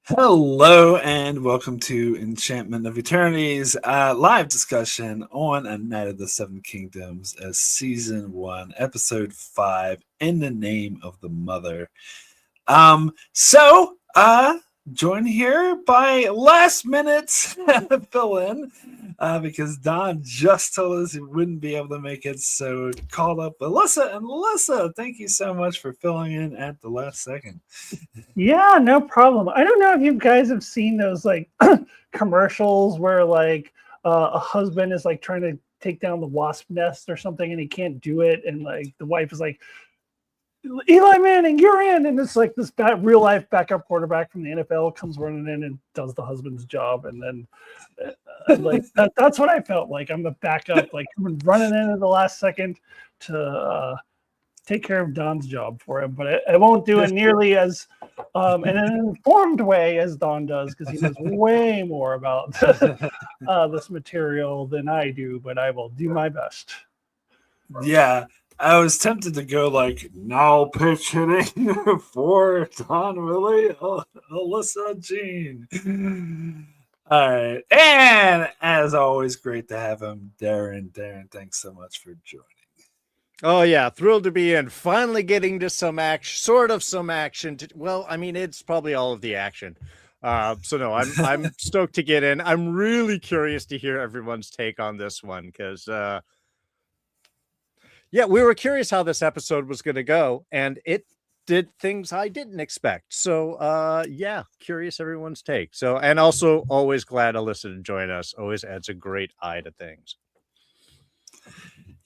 Hello and welcome to Enchantment of Eternity's live discussion on A Night of the Seven Kingdoms as Season 1, Episode 5, In the Name of the Mother. Joined here by last minute fill-in because Don just told us he wouldn't be able to make it, so called up Alyssa. And Alyssa, thank you so much for filling in at the last second. Yeah, no problem. I don't know if you guys have seen those commercials where a husband is trying to take down the wasp nest or something and he can't do it, and the wife is like, Eli Manning, you're in, and it's like this real life backup quarterback from the NFL comes running in and does the husband's job, and then that's what I felt like. I'm the backup, running in at the last second to take care of Don's job for him, but I won't do it nearly as in an informed way as Don does, because he knows way more about this material than I do, but I will do my best. Yeah, I was tempted to go no pitch hitting for Don Willie, Alyssa Jean. All right, and as always, great to have him, Darin. Darin, thanks so much for joining. Oh yeah, thrilled to be in. Finally getting to some action. Well, I mean, it's probably all of the action. So no, I'm stoked to get in. I'm really curious to hear everyone's take on this one because, we were curious how this episode was going to go, and it did things I didn't expect. So, curious everyone's take. So, and also always glad Alyssa to join us. Always adds a great eye to things.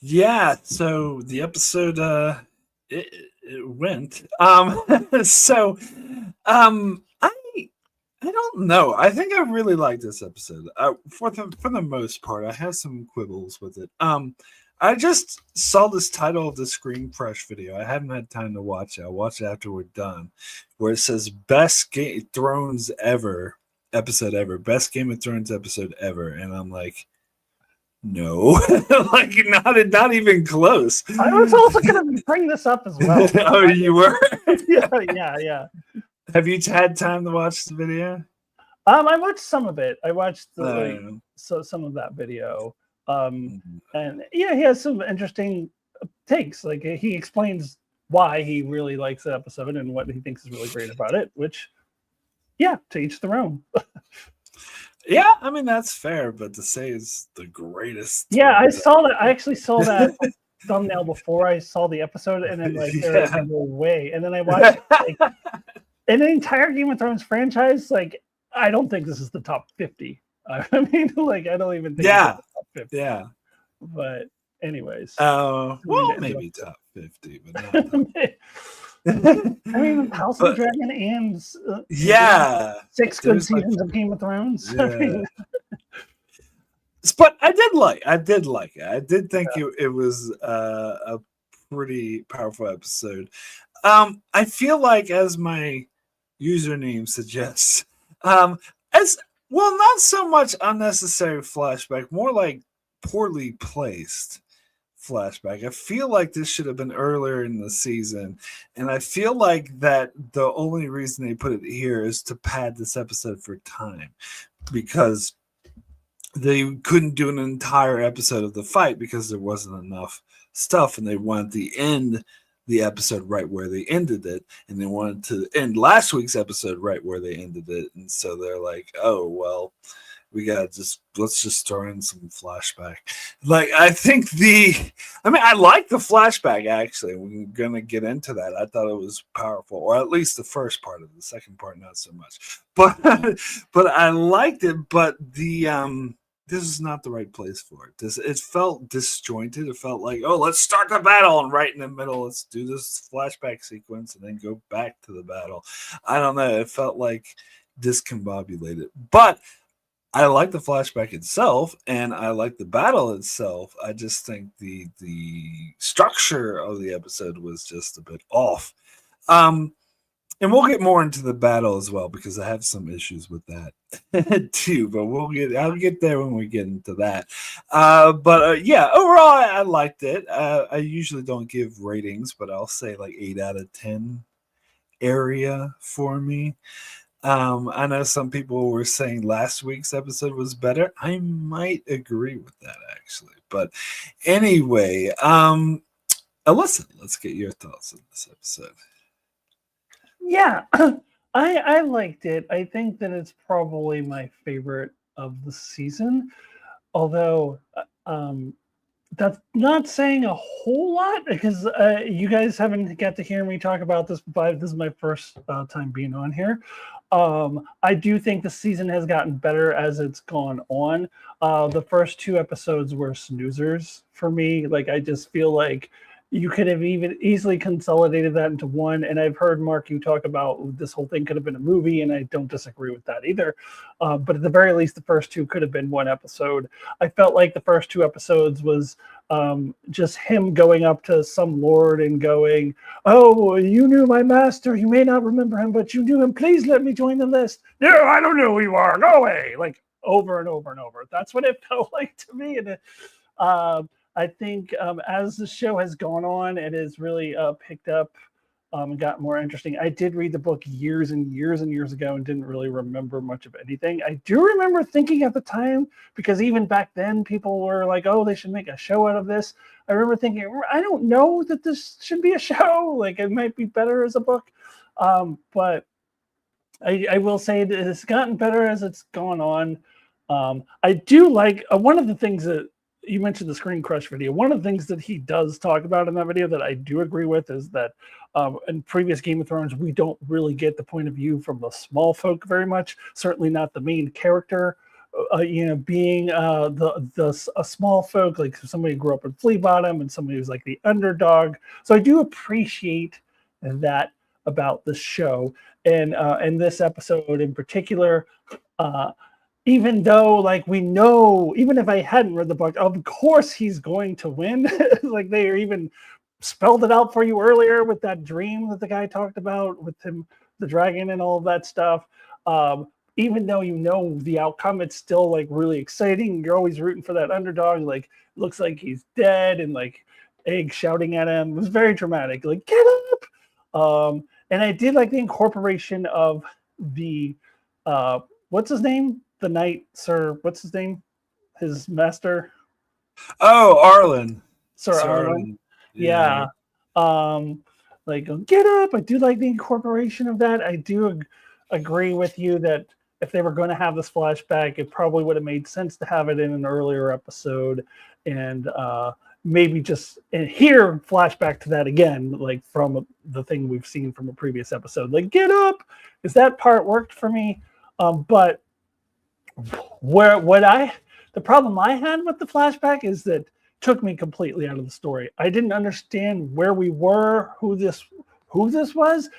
Yeah, so the episode it went. I don't know. I think I really like this episode. For the most part, I have some quibbles with it. I just saw this title of the Screen Fresh video. I haven't had time to watch it. I'll watch it after we're done, where it says Best Game of Thrones episode ever, Best Game of Thrones episode ever, and I'm like, no, not even close. I was also going to bring this up as well. Oh, you were? yeah. Have you had time to watch the video? I watched some of it. I watched some of that video. And he has some interesting takes. He explains why he really likes the episode and what he thinks is really great about it. Which, to each their own. Yeah, I mean that's fair, but to say it's the greatest. Yeah, I saw that. I actually saw that thumbnail before I saw the episode, and then there was no way. And then I watched in the entire Game of Thrones franchise. I don't think this is the top 50. I mean, I don't even think. Yeah, it's the top 50. Yeah. But anyways. Well, maybe top 50, but not. I mean, House of the Dragon and 6 good seasons of Game of Thrones. Yeah. But I did like it. I did think it was a pretty powerful episode. I feel like, as my username suggests, as well, not so much unnecessary flashback, more like poorly placed flashback. I feel like this should have been earlier in the season, and I feel like that the only reason they put it here is to pad this episode for time, because they couldn't do an entire episode of the fight because there wasn't enough stuff, and they wanted to end the episode right where they ended it, and they wanted to end last week's episode right where they ended it, and so they're like, oh well, let's just throw in some flashback. I like the flashback, actually. We're gonna get into that. I thought it was powerful, or at least the first part of it. The second part, not so much. But I liked it. But this is not the right place for it. It felt disjointed. It felt like, oh, let's start the battle, and right in the middle, let's do this flashback sequence and then go back to the battle. I don't know. It felt like discombobulated, but I like the flashback itself, and I like the battle itself. I just think the structure of the episode was just a bit off. And we'll get more into the battle as well, because I have some issues with that too. But I'll get there when we get into that. Overall, I liked it. I usually don't give ratings, but I'll say 8 out of 10 area for me. I know some people were saying last week's episode was better. I might agree with that actually. But anyway, Alyssa, let's get your thoughts on this episode. Yeah, I liked it. I think that it's probably my favorite of the season. Although that's not saying a whole lot because you guys haven't got to hear me talk about this, but this is my first time being on here. I do think the season has gotten better as it's gone on. The first two episodes were snoozers for me. Like, I just feel like you could have even easily consolidated that into one. And I've heard, Mark, you talk about this whole thing could have been a movie, and I don't disagree with that either. But at the very least, the first two could have been one episode. I felt like the first two episodes was just him going up to some lord and going, "Oh, you knew my master. You may not remember him, but you knew him. Please let me join the list." "No, I don't know who you are. Go away." Like, over and over and over. That's what it felt like to me. And I think as the show has gone on, it has really picked up and got more interesting. I did read the book years and years and years ago and didn't really remember much of anything. I do remember thinking at the time, because even back then people were like, "Oh, they should make a show out of this." I remember thinking, I don't know that this should be a show. Like, it might be better as a book. But I will say that it's gotten better as it's gone on. I do like one of the things that you mentioned, the Screen Crush video. One of the things that he does talk about in that video that I do agree with is that in previous Game of Thrones, we don't really get the point of view from the small folk very much. Certainly not the main character. Being a small folk, like somebody who grew up in Flea Bottom and somebody who's like the underdog. So I do appreciate that about the show, and this episode in particular. Even though, like, we know, even if I hadn't read the book, of course he's going to win. Like, they even spelled it out for you earlier with that dream that the guy talked about with him, the dragon, and all of that stuff. Even though you know the outcome, it's still like really exciting. You're always rooting for that underdog. Like, looks like he's dead, and like Egg shouting at him. It was very dramatic. Like, get up! And I did like the incorporation of the what's his name? The knight, Sir, what's his name? His master? Oh, Arlen. Sir Arlen. Yeah. Like, get up. I do like the incorporation of that. I do agree with you that if they were going to have this flashback, it probably would have made sense to have it in an earlier episode, and maybe just here flashback to that again, like from the thing we've seen from a previous episode. Like, get up, because that part worked for me. But the problem I had with the flashback is that it took me completely out of the story. I didn't understand where we were, who this was.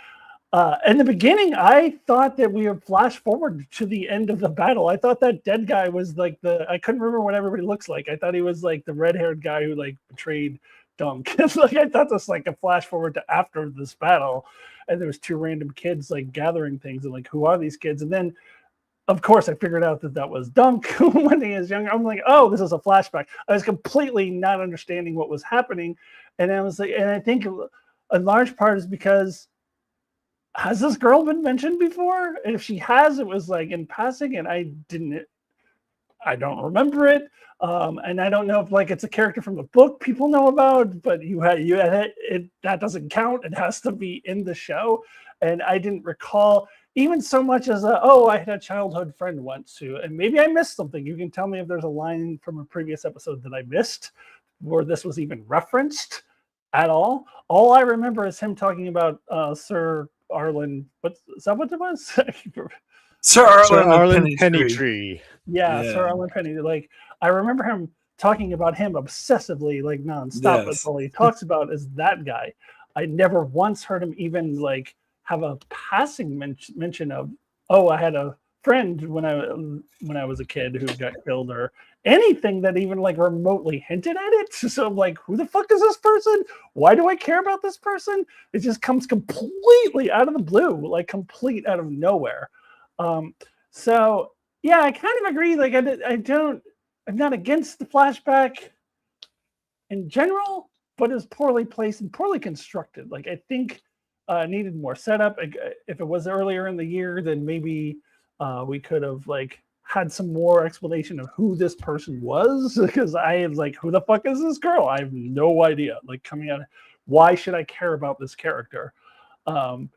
In the beginning, I thought that we would flash forward to the end of the battle. I thought that dead guy was like I couldn't remember what everybody looks like. I thought he was like the red-haired guy who like betrayed Dunk. Like, I thought this like a flash forward to after this battle, and there was two random kids like gathering things, and like, who are these kids? And then, of course, I figured out that was Dunk when he was younger. I'm like, oh, this is a flashback. I was completely not understanding what was happening. And I was like, and I think a large part is because, has this girl been mentioned before? And if she has, it was like in passing, and I don't remember it. And I don't know if like it's a character from the book people know about, but that doesn't count. It has to be in the show. And I didn't recall even so much as I had a childhood friend once who, and maybe I missed something. You can tell me if there's a line from a previous episode that I missed where this was even referenced at all. All I remember is him talking about Sir Arlen. Is that what it was? Sir Arlen Pennytree. Yeah, Sir Arlen Pennytree. Like, I remember him talking about him obsessively, like nonstop. That's all he talks about is that guy. I never once heard him even like have a passing mention of, oh, I had a friend when I was a kid who got killed, or anything that even like remotely hinted at it. So I'm like, who the fuck is this person? Why do I care about this person? It just comes completely out of the blue, like complete out of nowhere. So yeah, I kind of agree. Like, I'm not against the flashback in general, but it's poorly placed and poorly constructed. Like, I think needed more setup. If it was earlier in the year, then maybe we could have like had some more explanation of who this person was, because I am like, who the fuck is this girl? I have no idea. Like coming out, why should I care about this character? And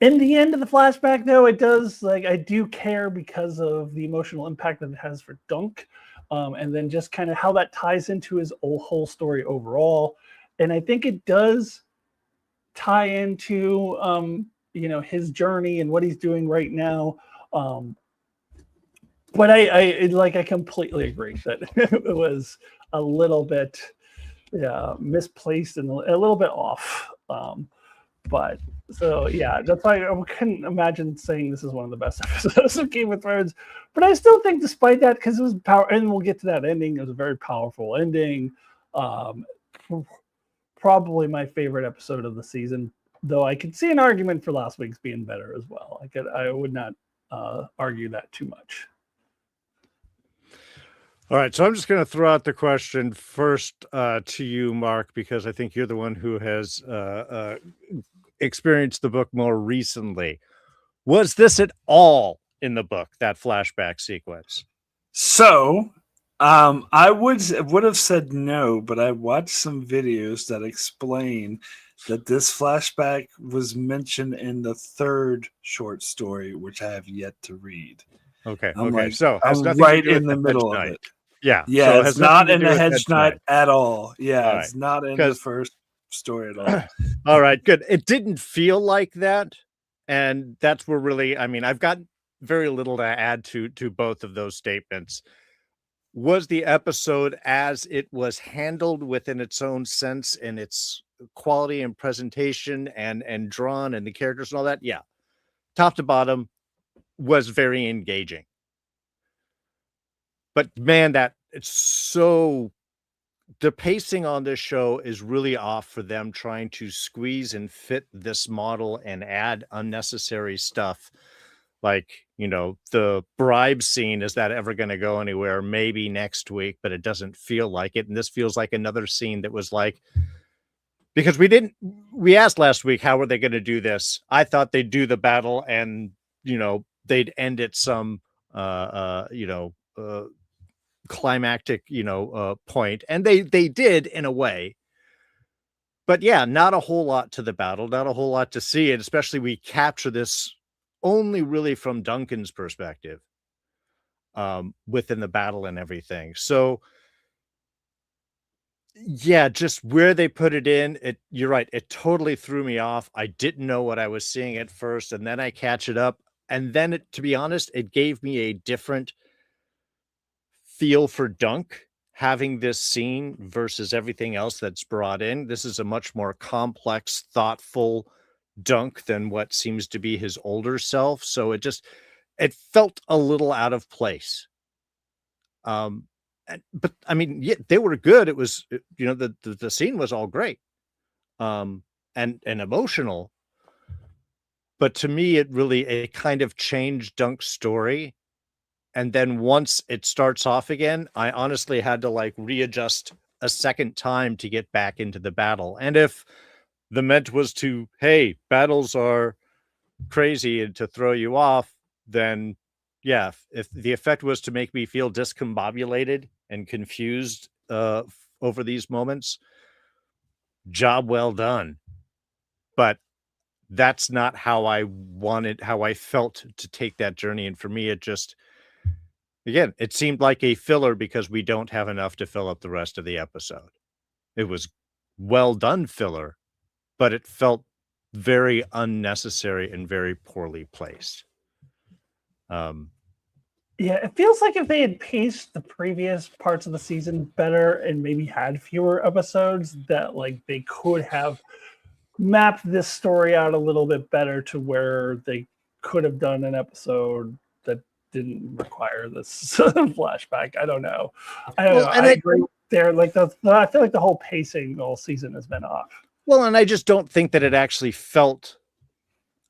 in the end of the flashback, though, it does like I do care because of the emotional impact that it has for Dunk, and then just kind of how that ties into his whole story overall. And I think it does tie into his journey and what he's doing right now. But I completely agree that it was a little bit misplaced and a little bit off. But so yeah, that's why I couldn't imagine saying this is one of the best episodes of Game of Thrones. But I still think, despite that, because it was power, and we'll get to that ending. It was a very powerful ending. Probably my favorite episode of the season, though I could see an argument for last week's being better as well. I would not argue that too much. All right, so I'm just going to throw out the question first to you, Mark, because I think you're the one who has experienced the book more recently. Was this at all in the book, that flashback sequence? So, I would have said no, but I watched some videos that explain that this flashback was mentioned in the third short story, which I have yet to read. Okay. Like, so I'm right in the middle of it. Yeah. Yeah, so it's not in the Hedge Knight at all. Yeah, all it's not in the first story at all. All right, good. It didn't feel like that. And that's where really, I mean, I've got very little to add to both of those statements. Was the episode, as it was handled within its own sense and its quality and presentation and drawn and the characters and all that? Yeah. Top to bottom was very engaging. But man, the pacing on this show is really off for them trying to squeeze and fit this model and add unnecessary stuff. Like, the bribe scene, is that ever going to go anywhere? Maybe next week, but it doesn't feel like it. And this feels like another scene that was like, because we asked last week, how were they going to do this? I thought they'd do the battle and, they'd end at some, climactic, point. And they did in a way. But yeah, not a whole lot to the battle, not a whole lot to see. And especially we capture this only really from Duncan's perspective within the battle and everything. So yeah, just where they put it in, you're right, it totally threw me off. I didn't know what I was seeing at first, and then I catch it up. And then to be honest, it gave me a different feel for Dunk having this scene versus everything else that's brought in. This is a much more complex, thoughtful Dunk than what seems to be his older self. So it felt a little out of place. But I mean, yeah, they were good. It was, the scene was all great, and emotional. But to me, it kind of changed Dunk's story. And then once it starts off again, I honestly had to like readjust a second time to get back into the battle. And if the ment was to, hey, battles are crazy and to throw you off, then yeah, if the effect was to make me feel discombobulated and confused over these moments, job well done. But that's not how I felt to take that journey. And for me, again, it seemed like a filler because we don't have enough to fill up the rest of the episode. It was well done filler, but it felt very unnecessary and very poorly placed. Yeah, it feels like if they had paced the previous parts of the season better and maybe had fewer episodes, that like they could have mapped this story out a little bit better to where they could have done an episode that didn't require this flashback. I don't know. I agree there. Like I feel like the whole pacing all season has been off. Well, and I just don't think that it actually felt,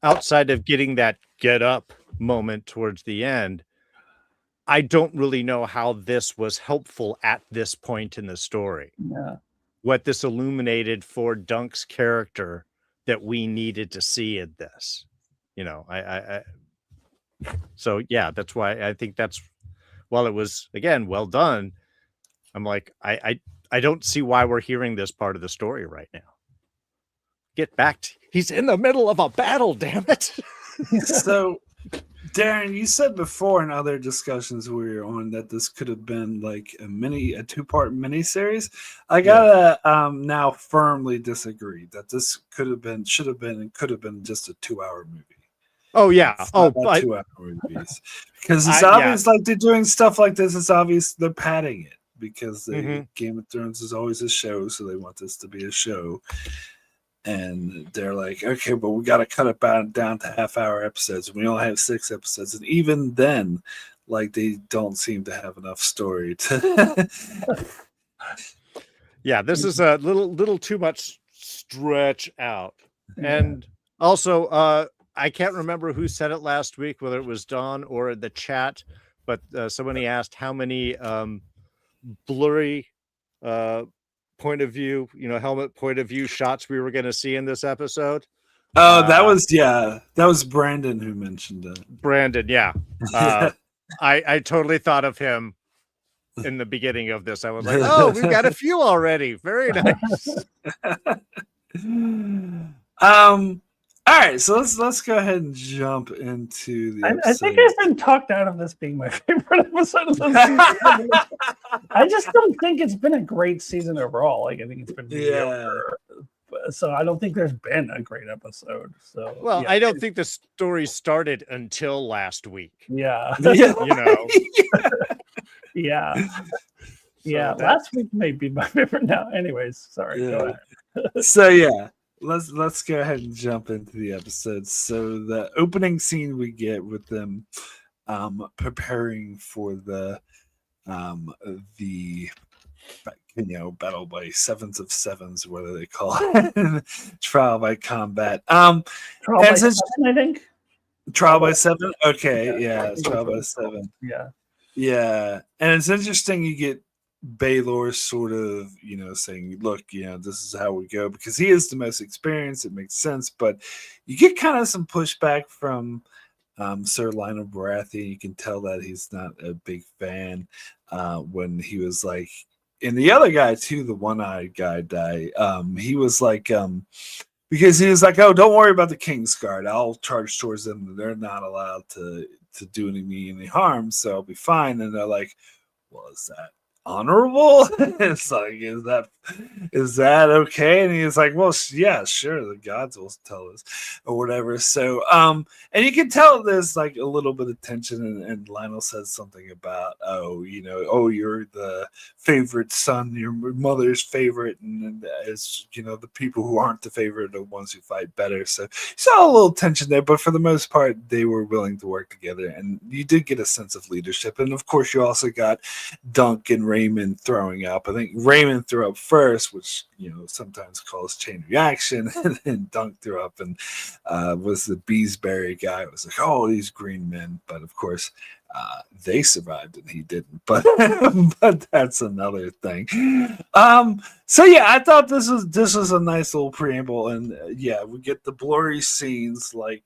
outside of getting that get up moment towards the end, I don't really know how this was helpful at this point in the story. Yeah. What this illuminated for Dunk's character that we needed to see in this. So yeah, that's why I think that's, while it was again well done, I'm like, I don't see why we're hearing this part of the story right now. Get back to, he's in the middle of a battle, damn it. So Darin, you said before in other discussions we were on that this could have been like a two-part miniseries. I gotta now firmly disagree that this should have been, and could have been just a 2-hour movie. Oh yeah. It's not 2-hour movies, because it's obvious like they're doing stuff like this. It's obvious they're padding it because Game of Thrones is always a show, so they want this to be a show. And they're like, okay, but we got to cut it down to half-hour episodes. We only have 6 episodes, and even then, like, they don't seem to have enough story to. Yeah, this is a little too much stretch out. And also, I can't remember who said it last week, whether it was Don or the chat, but somebody asked how many blurry point of view, helmet point of view shots we were going to see in this episode. Oh, that was Brandon who mentioned it. Brandon, yeah. I totally thought of him in the beginning of this. I was like, oh, we've got a few already. Very nice. All right, so let's go ahead and jump into the episode. I think I've been talked out of this being my favorite episode of the season. I just don't think it's been a great season overall. Like, I think it's been mediocre. So I don't think there's been a great episode. So I don't think the story started until last week. Yeah. Yeah. Yeah. Last week may be my favorite now. Anyways, sorry. Go ahead. So yeah. Let's go ahead and jump into the episode. So the opening scene we get with them preparing for the battle by sevens of sevens, what do they call it? Trial by combat. Trial by 7, I think. Trial by 7? Okay, yeah, it's Trial by 7. Yeah. Yeah. And it's interesting you get Baylor sort of, saying, look, this is how we go, because he is the most experienced. It makes sense, but you get kind of some pushback from Sir Lionel Baratheon. You can tell that he's not a big fan when he was like, and the other guy too, the one-eyed guy died. He was like, because he was like, oh, don't worry about the King's Guard. I'll charge towards them. They're not allowed to do any harm, so I'll be fine. And they're like, well, is that honorable? It's like, is that okay? And he's like, well, yeah, sure, the gods will tell us or whatever. So and you can tell there's like a little bit of tension, and Lionel says something about, you're the favorite son, your mother's favorite, and it's the people who aren't the favorite are the ones who fight better. So you saw a little tension there, but for the most part they were willing to work together, and you did get a sense of leadership. And of course you also got Dunk and Raymond throwing up. I think Raymond threw up first, which sometimes calls chain reaction, and then Dunk threw up, and was the Beesbury guy. It was like, oh, these green men, but of course they survived and he didn't. But but that's another thing. So yeah, I thought this was a nice little preamble, and yeah, we get the blurry scenes like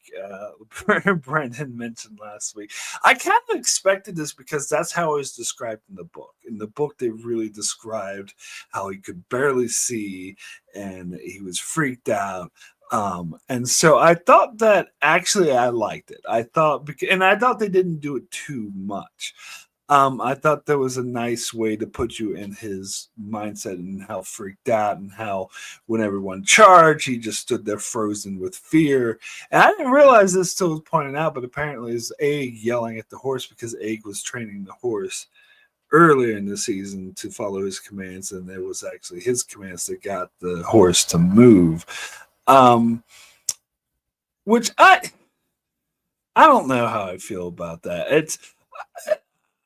Brendan mentioned last week. I kind of expected this because that's how it was described in the book. In the book, they really described how he could barely see and he was freaked out. And so I thought that actually I liked it. I thought they didn't do it too much. I thought that was a nice way to put you in his mindset and how freaked out, and how when everyone charged, he just stood there frozen with fear. And I didn't realize this till it was pointed out, but apparently it's Egg yelling at the horse, because Egg was training the horse earlier in the season to follow his commands, and it was actually his commands that got the horse to move. Which I don't know how I feel about that.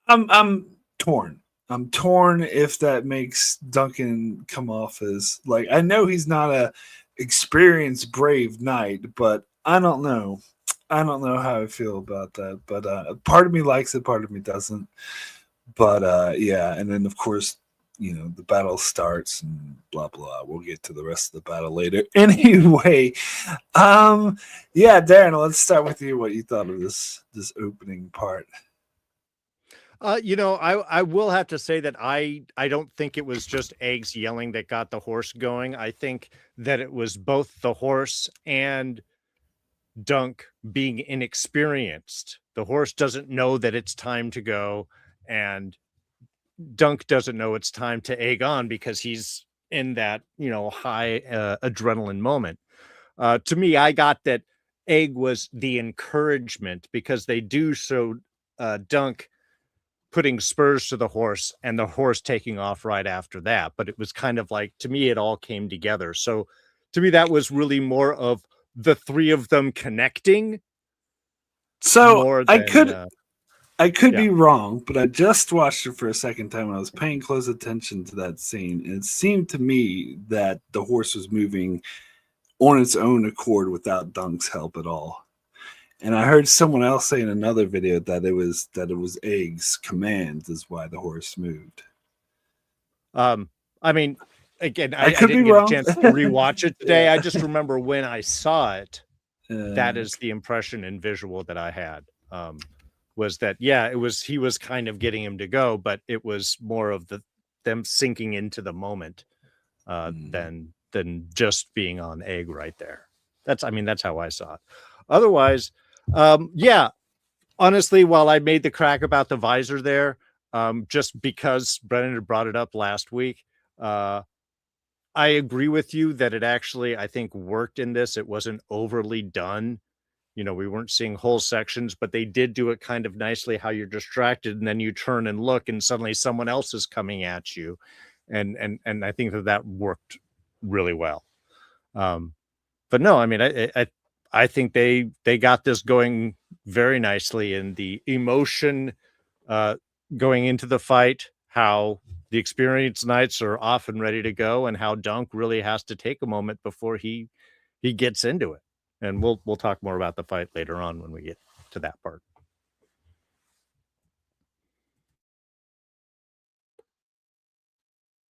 I'm torn. I'm torn if that makes Duncan come off as, like, I know he's not a experienced brave knight, but I don't know. I don't know how I feel about that. But part of me likes it, part of me doesn't. But yeah, and then of course the battle starts and blah blah. We'll get to the rest of the battle later. Anyway, yeah, Darin, let's start with you. What you thought of this opening part? I will have to say that I don't think it was just Eggs yelling that got the horse going. I think that it was both the horse and Dunk being inexperienced. The horse doesn't know that it's time to go, and Dunk doesn't know it's time to egg on because he's in that, high adrenaline moment. To me, I got that Egg was the encouragement because they do show Dunk putting spurs to the horse and the horse taking off right after that. But it was kind of like, to me, it all came together. So to me, that was really more of the three of them connecting. So I could yeah. be wrong, but I just watched it for a second time. I was paying close attention to that scene, and it seemed to me that the horse was moving on its own accord without Dunk's help at all. And I heard someone else say in another video that it was Egg's command is why the horse moved. I mean, again, I didn't get a chance to rewatch it today. I just remember when I saw it, that is the impression and visual that I had. Was that, he was kind of getting him to go, but it was more of them sinking into the moment than just being on Egg right there. That's how I saw it. Otherwise, honestly, while I made the crack about the visor there, just because Brennan had brought it up last week, I agree with you that it actually, I think, worked in this. It wasn't overly done. We weren't seeing whole sections, but they did do it kind of nicely how you're distracted and then you turn and look and suddenly someone else is coming at you. And I think that worked really well. But no, I mean, I think they got this going very nicely, and the emotion going into the fight, how the experienced knights are off and ready to go, and how Dunk really has to take a moment before he gets into it. And we'll talk more about the fight later on when we get to that part.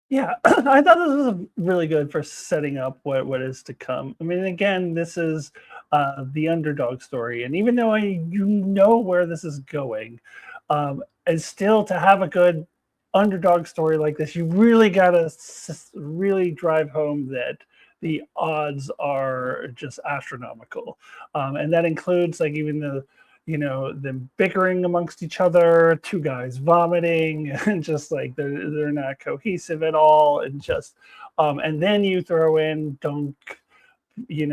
Yeah, I thought this was really good for setting up what is to come. I mean, again, this is the underdog story, and even though you know where this is going, and still to have a good underdog story like this, you really gotta really drive home that the odds are just astronomical, and that includes like even them bickering amongst each other, two guys vomiting, and just like they're not cohesive at all, and just and then you throw in Dunk,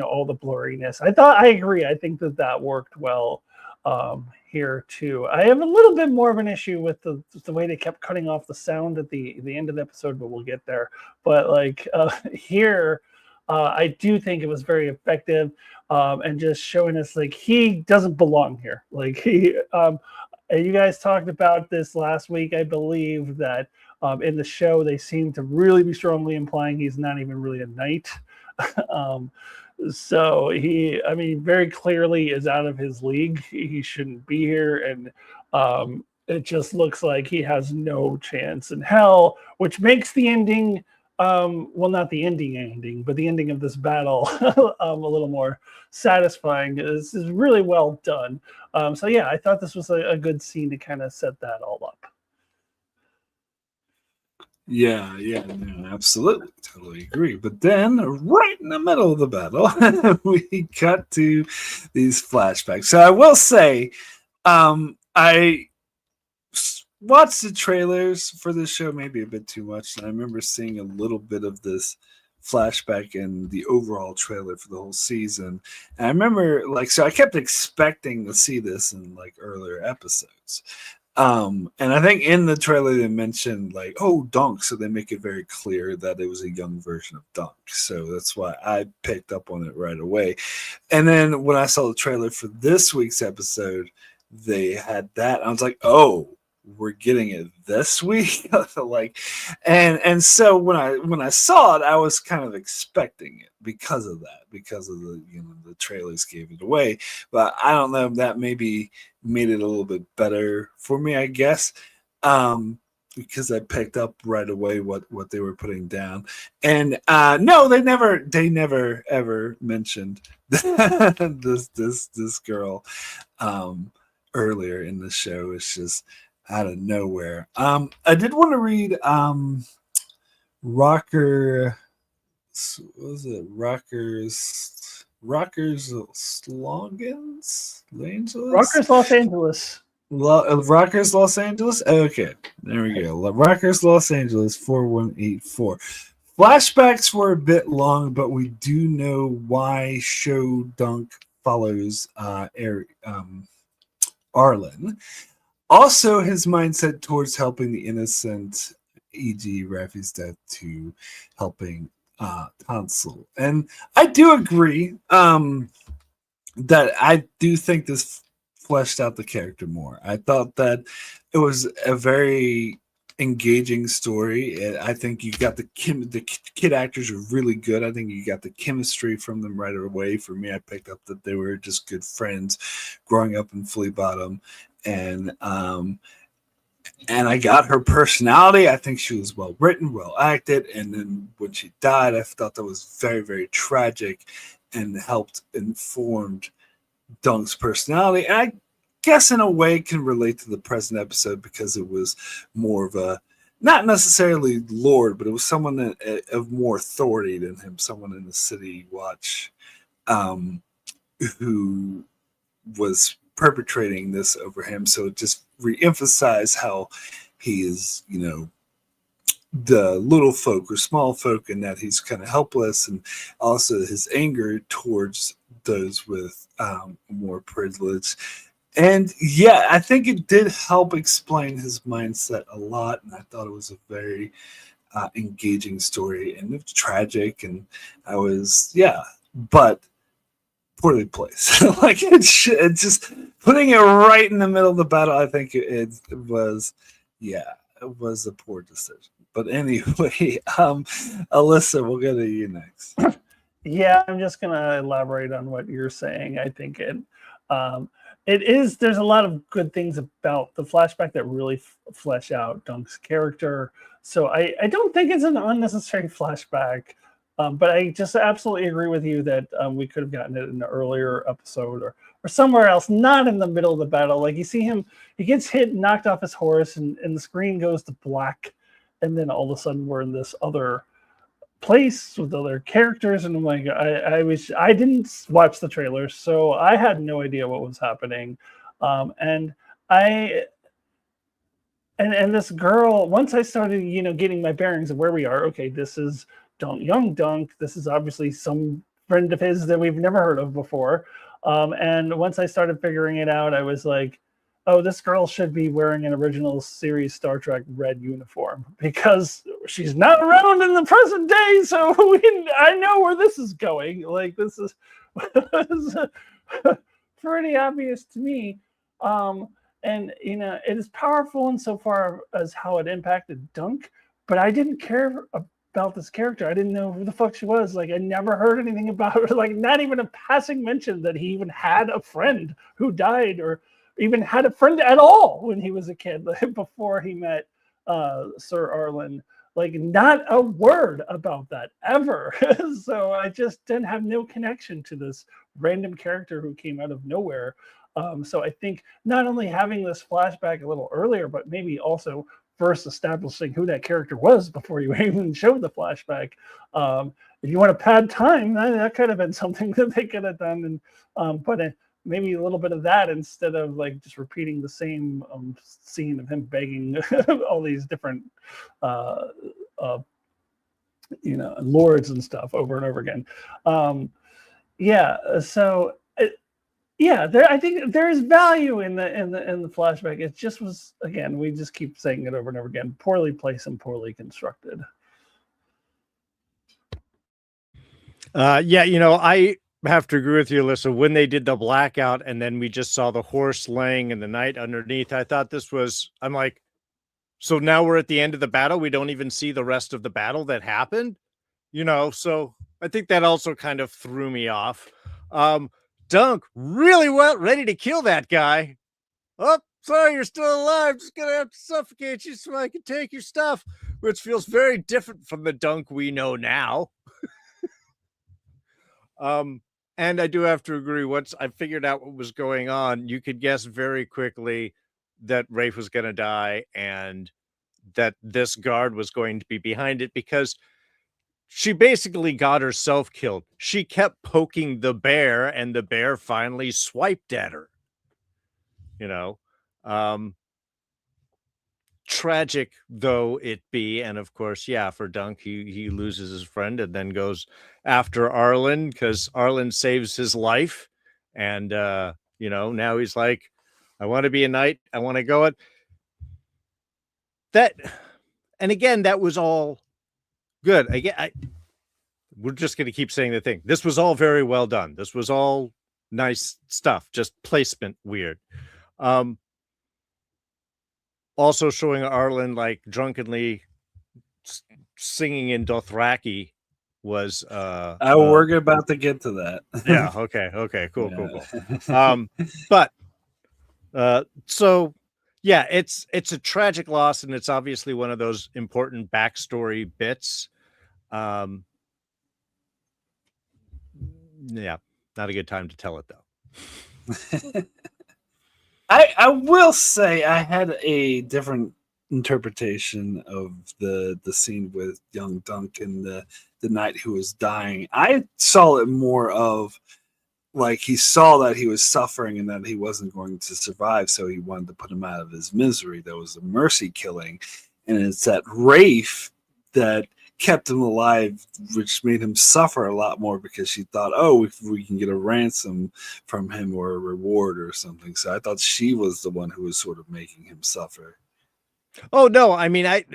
all the blurriness. I agree. I think that worked well here too. I have a little bit more of an issue with the way they kept cutting off the sound at the end of the episode, but we'll get there. But like here, I do think it was very effective, and just showing us like he doesn't belong here. Like he, and you guys talked about this last week, I believe, that in the show they seem to really be strongly implying he's not even really a knight. So he, I mean, very clearly is out of his league. He shouldn't be here, and it just looks like he has no chance in hell, which makes the ending. Well, not the ending, but the ending of this battle a little more satisfying. This is really well done. So yeah, I thought this was a good scene to kind of set that all up. Yeah, no, absolutely, totally agree. But then, right in the middle of the battle, we cut to these flashbacks. So I will say, I watched the trailers for this show maybe a bit too much, and I remember seeing a little bit of this flashback in the overall trailer for the whole season. And I remember, so I kept expecting to see this in earlier episodes. And I think in the trailer they mentioned Dunk, so they make it very clear that it was a young version of Dunk. So that's why I picked up on it right away. And then when I saw the trailer for this week's episode, they had that. I was like, oh, we're getting it this week. and so when I saw it, I was kind of expecting it because of that, because of the trailers gave it away. But I don't know if that maybe made it a little bit better for me, I guess. because I picked up right away what they were putting down. And no, they never ever mentioned this girl earlier in the show. It's just out of nowhere. I did want to read Rocker, what was it? Rockers slogans, Rutgers, Los Angeles. Rockers Los Angeles. Okay, there we go. Rockers Los Angeles 4184. Flashbacks were a bit long, but we do know why Show Dunk follows Arlen. Also, his mindset towards helping the innocent, e.g., Rafi's death, to helping Tonsil. And I do agree that I do think this fleshed out the character more. I thought that it was a very engaging story. I think you got the kid actors are really good. I think you got the chemistry from them right away. For me, I picked up that they were just good friends growing up in Flea Bottom, and I got her personality. I think she was well written, well acted, and then when she died, I thought that was very, very tragic, and helped informed Dunk's personality. And I guess in a way can relate to the present episode because it was more of a, not necessarily lord, but it was someone that, of more authority than him, someone in the city watch who was perpetrating this over him. So it just re-emphasized how he is, the little folk or small folk, and that he's kind of helpless, and also his anger towards those with more privilege. And yeah, I think it did help explain his mindset a lot, and I thought it was a very engaging story, and it was tragic, and I was, but poorly placed. Like it just putting it right in the middle of the battle. I think it was a poor decision. But anyway, Alyssa, we'll go to you next. Yeah, I'm just gonna elaborate on what you're saying. I think it is. There's a lot of good things about the flashback that really flesh out Dunk's character. So I don't think it's an unnecessary flashback. But I just absolutely agree with you that we could have gotten it in an earlier episode or somewhere else, not in the middle of the battle. Like you see him, he gets hit, knocked off his horse, and the screen goes to black, and then all of a sudden we're in this other place with other characters, and I'm like, I didn't watch the trailer, so I had no idea what was happening, and this girl, once I started, getting my bearings of where we are. Okay, this is young Dunk. This is obviously some friend of his that we've never heard of before. And once I started figuring it out, I was like, oh, this girl should be wearing an original series Star Trek red uniform because she's not around in the present day. So I know where this is going. Like this is pretty obvious to me. And it is powerful insofar as how it impacted Dunk, but I didn't care about this character. I didn't know who the fuck she was. Like I never heard anything about her. Like not even a passing mention that he even had a friend who died, or even had a friend at all when he was a kid, before he met Sir Arlen. Like not a word about that ever. So I just didn't have no connection to this random character who came out of nowhere. So I think not only having this flashback a little earlier, but maybe also first establishing who that character was before you even showed the flashback. If you want to pad time, that could have been something that they could have done, and put in maybe a little bit of that instead of like just repeating the same scene of him begging all these different lords and stuff over and over again. So I think there is value in the flashback. It just was, again, we just keep saying it over and over again, poorly placed and poorly constructed. I have to agree with you, Alyssa. When they did the blackout and then we just saw the horse laying in the night underneath, I thought I'm like, so now we're at the end of the battle. We don't even see the rest of the battle that happened, so I think that also kind of threw me off. Dunk really well ready to kill that guy. Oh, sorry, you're still alive. Just gonna have to suffocate you so I can take your stuff, which feels very different from the Dunk we know now. And I do have to agree, once I figured out what was going on, you could guess very quickly that Rafe was going to die and that this guard was going to be behind it, because she basically got herself killed. She kept poking the bear and the bear finally swiped at her. Tragic though it be, and of course, yeah, for Dunk, he loses his friend and then goes after Arlen because Arlen saves his life, and now he's like, I want to be a knight, I want to go it. That, and again, that was all good. We're just going to keep saying the thing. This was all very well done. This was all nice stuff. Just placement weird. Also showing Arlen like drunkenly singing in Dothraki was we're about to get to that. Yeah, okay, cool. But so yeah, it's a tragic loss, and it's obviously one of those important backstory bits. Yeah, not a good time to tell it though. I will say I had a different interpretation of the scene with young Dunk and the knight who was dying. I saw it more of like he saw that he was suffering and that he wasn't going to survive, so he wanted to put him out of his misery. That was a mercy killing, and it's that Rafe that kept him alive, which made him suffer a lot more because she thought, oh, we can get a ransom from him or a reward or something. So I thought she was the one who was sort of making him suffer. Oh no, I mean, I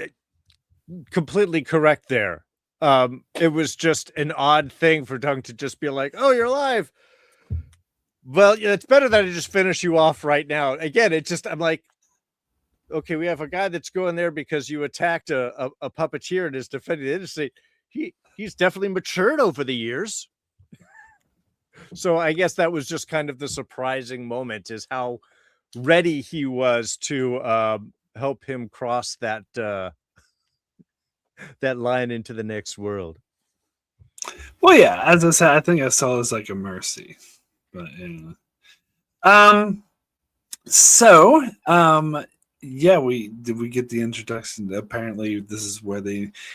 completely correct there. It was just an odd thing for Dunk to just be like, oh, you're alive. Well, yeah, it's better that I just finish you off right now. Again, I'm like, okay, we have a guy that's going there because you attacked a puppeteer and is defending the innocent. He's definitely matured over the years. So I guess that was just kind of the surprising moment, is how ready he was to help him cross that that line into the next world. Well, yeah, as I said, I think I saw it as like a mercy. But yeah. Yeah, we get the introduction. Apparently, this is where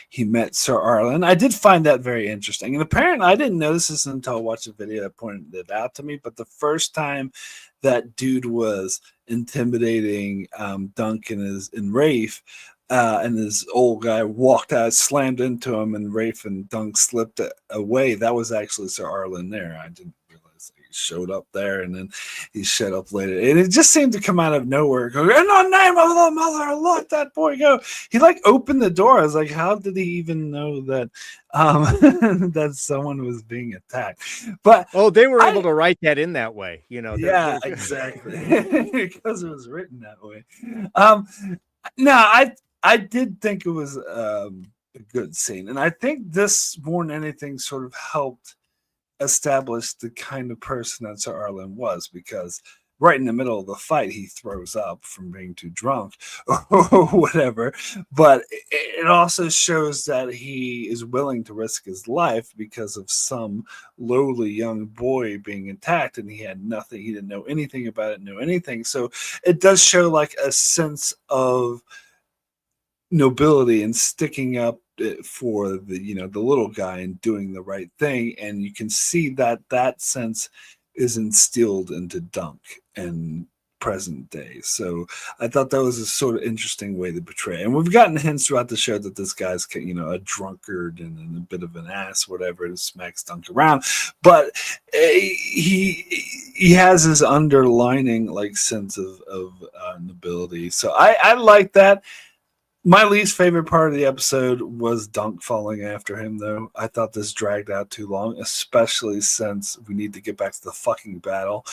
he met Sir Arlen. I did find that very interesting, and apparently, I didn't notice this until I watched a video that pointed it out to me. But the first time that dude was intimidating Dunk and Rafe, and this old guy walked out, slammed into him, and Rafe and Dunk slipped away. That was actually Sir Arlen there. I didn't realize he showed up there, and then he showed up later. And it just seemed to come out of nowhere. Go, in the name of the mother, let that boy go. He like opened the door. I was like, how did he even know that that someone was being attacked? But they were able to write that in that way, Yeah, exactly. Because it was written that way. No, I did think it was a good scene, and I think this more than anything sort of helped establish the kind of person that Sir Arlen was, because right in the middle of the fight he throws up from being too drunk or whatever, but it also shows that he is willing to risk his life because of some lowly young boy being attacked, and he had nothing, he didn't know anything about it, anything. So it does show like a sense of nobility and sticking up for the little guy and doing the right thing, and you can see that sense is instilled into Dunk and present day. So I thought that was a sort of interesting way to portray, and we've gotten hints throughout the show that this guy's a drunkard and a bit of an ass, whatever, and smacks Dunk around, but he has his underlining like sense of nobility. So I like that. My least favorite part of the episode was Dunk falling after him, though. I thought this dragged out too long, especially since we need to get back to the fucking battle.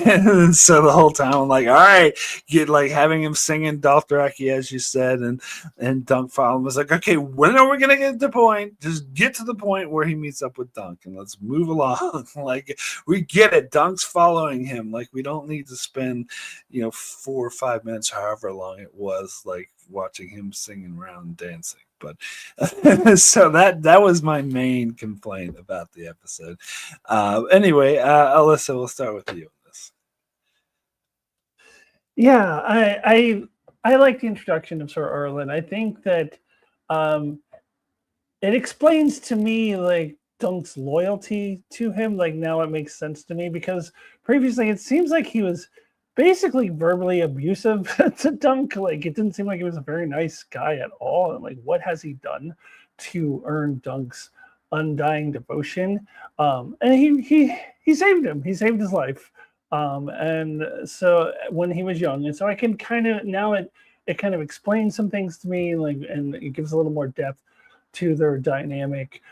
And so the whole time I'm like, all right, get like having him singing Dothraki, as you said, and Dunk following was like, okay, when are we gonna get to the point? Just get to the point where he meets up with Dunk and let's move along. Like, we get it. Dunk's following him. Like, we don't need to spend 4 or 5 minutes, however long it was, like watching him singing around and dancing. But so that was my main complaint about the episode. Anyway, Alyssa, we'll start with you on this. Yeah, I like the introduction of Sir Erlen. I think that it explains to me like Dunk's loyalty to him. Like, now it makes sense to me, because previously it seems like he was basically verbally abusive to Dunk. Like, it didn't seem like he was a very nice guy at all. And like, what has he done to earn Dunk's undying devotion? And he saved him. He saved his life. And so when he was young, and so I can kind of now it kind of explains some things to me, like, and it gives a little more depth to their dynamic.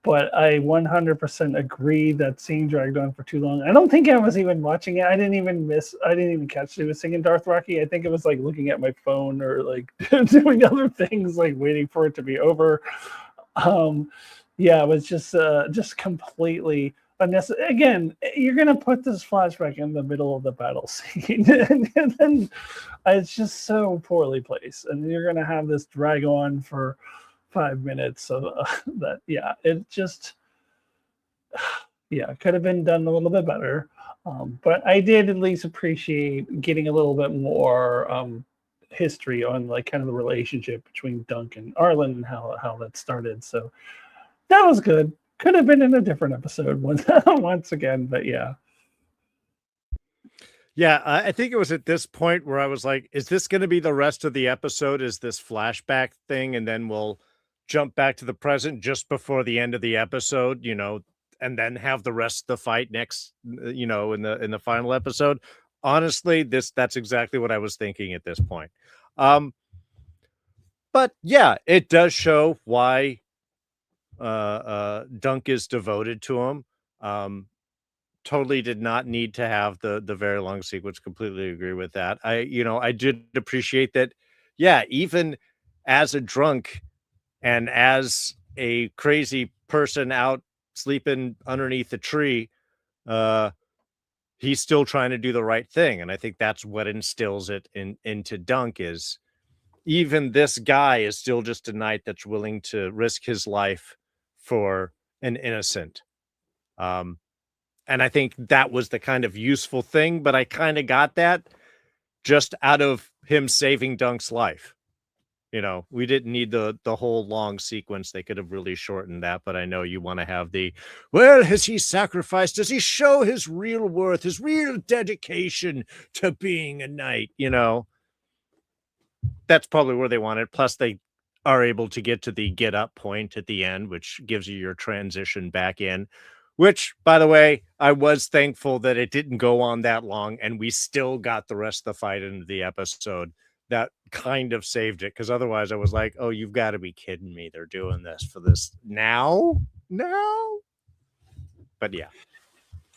But I 100% agree that scene dragged on for too long. I don't think I was even watching it. I didn't even catch it was singing Dothraki. I think it was like looking at my phone or like doing other things, like waiting for it to be over. Yeah, it was just completely unnecessary. Again, you're gonna put this flashback in the middle of the battle scene, and then it's just so poorly placed, and you're gonna have this drag on for 5 minutes of that. Yeah, it just could have been done a little bit better. But I did at least appreciate getting a little bit more history on like kind of the relationship between Dunk and Arlen and how that started. So that was good. Could have been in a different episode once again, but yeah. Yeah, I think it was at this point where I was like, is this going to be the rest of the episode? Is this flashback thing? And then we'll jump back to the present just before the end of the episode, and then have the rest of the fight next, in the final episode. Honestly, that's exactly what I was thinking at this point. But yeah, it does show why Dunk is devoted to him. Totally did not need to have the very long sequence. Completely agree with that. I did appreciate that. Yeah, even as a drunk and as a crazy person out sleeping underneath a tree, he's still trying to do the right thing. And I think that's what instills it into Dunk, is even this guy is still just a knight that's willing to risk his life for an innocent. And I think that was the kind of useful thing, but I kind of got that just out of him saving Dunk's life. We didn't need the whole long sequence. They could have really shortened that, but I know you want to have has he sacrificed? Does he show his real worth, his real dedication to being a knight? That's probably where they want it. Plus, they are able to get to the get up point at the end, which gives you your transition back in. Which, by the way, I was thankful that it didn't go on that long and we still got the rest of the fight into the episode. That kind of saved it, because otherwise I was like, oh, you've got to be kidding me. They're doing this for this now? No. But yeah.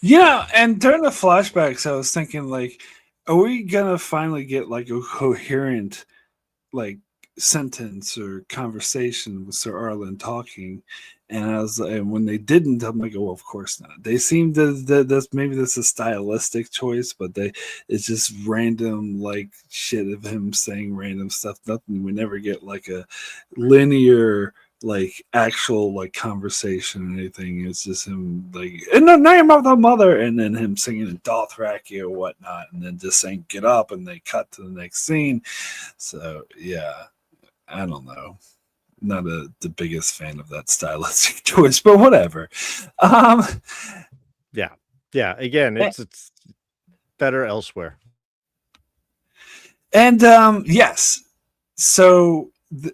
Yeah, and during the flashbacks, I was thinking, like, are we going to finally get like a coherent like sentence or conversation with Sir Arlen talking? And when they didn't, I'm like, oh, of course not. They seem that maybe this is a stylistic choice, but it's just random like shit of him saying random stuff. Nothing. We never get like a linear like actual like conversation or anything. It's just him like, in the name of the mother, and then him singing in Dothraki or whatnot, and then just saying get up, and they cut to the next scene. So yeah, I don't know. Not the biggest fan of that stylistic choice, but whatever. Yeah. Again, it's better elsewhere. And yes. So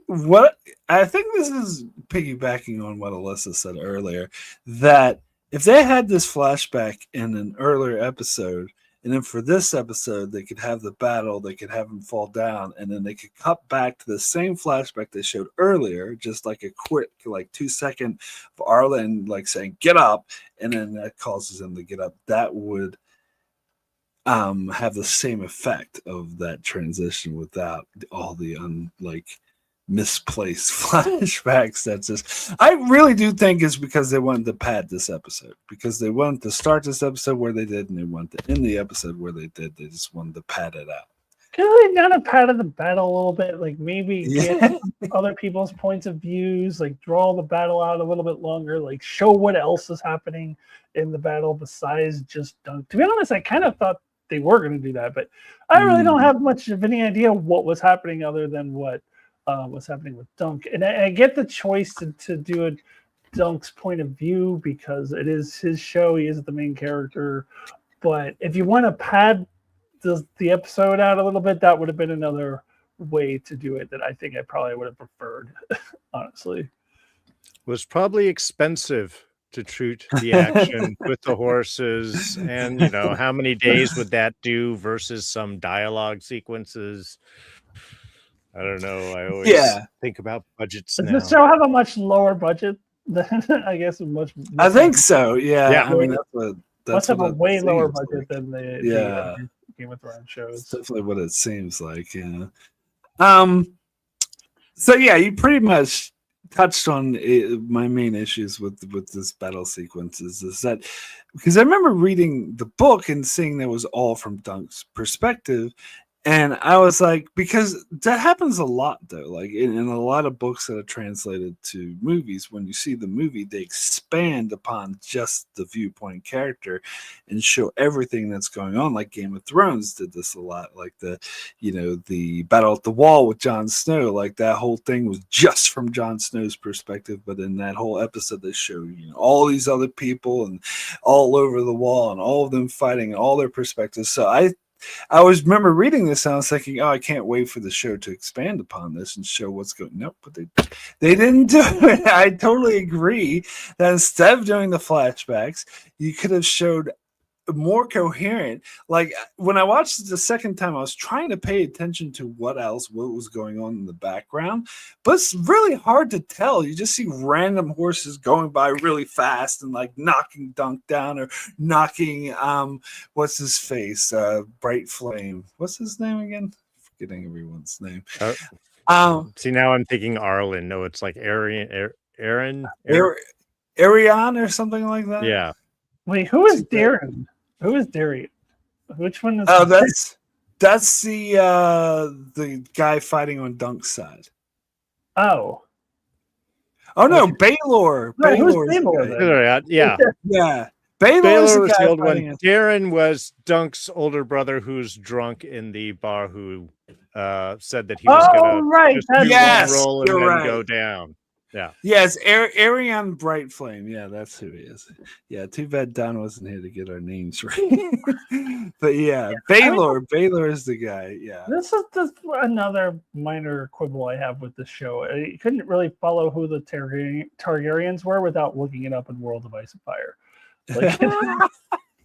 what I think this is piggybacking on what Alyssa said earlier, that if they had this flashback in an earlier episode And then for this episode, they could have the battle, they could have him fall down, and then they could cut back to the same flashback they showed earlier, just like a quick, like 2-second of Arlen like saying, "Get up," and then that causes him to get up. That would have the same effect of that transition without all the misplaced flashbacks. That's just, I really do think it's because they wanted to pad this episode, because they wanted to start this episode where they did and they wanted to end the episode where they did. They just wanted to pad it out. Could they not have padded the battle a little bit? Like maybe get other people's points of views, like draw the battle out a little bit longer, like show what else is happening in the battle besides just Dunk. To be honest, I kind of thought they were going to do that, but I really don't have much of any idea what was happening other than what was happening with Dunk. And I get the choice to do it Dunk's point of view because it is his show. He is the main character. But if you want to pad the episode out a little bit, that would have been another way to do it that I think I probably would have preferred, honestly. It was probably expensive to shoot the action with the horses, and how many days would that do versus some dialogue sequences? I don't know. I always think about budgets now. Does the show have a much lower budget than I guess I think so. Yeah. I mean, must have a way lower budget than the Game of Thrones shows. It's definitely what it seems like. Yeah. So yeah, you pretty much touched on my main issues with this battle sequences is that because I remember reading the book and seeing that was all from Dunk's perspective. And I was like, because that happens a lot, though. Like in a lot of books that are translated to movies, when you see the movie, they expand upon just the viewpoint character and show everything that's going on. Like Game of Thrones did this a lot. Like the battle at the wall with Jon Snow. Like that whole thing was just from Jon Snow's perspective. But in that whole episode, they show all these other people and all over the wall and all of them fighting and all their perspectives. So I always remember reading this and I was thinking, oh, I can't wait for the show to expand upon this and show what's going. Nope, but they didn't do it. I totally agree that instead of doing the flashbacks, you could have showed more coherent. Like when I watched it the second time, I was trying to pay attention to what was going on in the background, but it's really hard to tell. You just see random horses going by really fast and like knocking Dunk down or knocking what's his face, Bright Flame. What's his name again? Forgetting everyone's name. See, now I'm thinking Arlen. No, it's like Aaron or something like that. Yeah. Wait, who is Darin? Who is Darin? Which one is? Oh, that's the guy fighting on Dunk's side. Oh no, Baylor. Right, who's Baylor? Yeah. Baylor was the old one. Darin was Dunk's older brother who's drunk in the bar who said that he was going to just do one roll and then go down. Yeah. Yes, Ariane Bright Flame. Yeah, that's who he is. Yeah, too bad Don wasn't here to get our names right. But yeah, Baylor is the guy. Yeah. This is just another minor quibble I have with the show. I couldn't really follow who the Targaryens were without looking it up in World of Ice and Fire.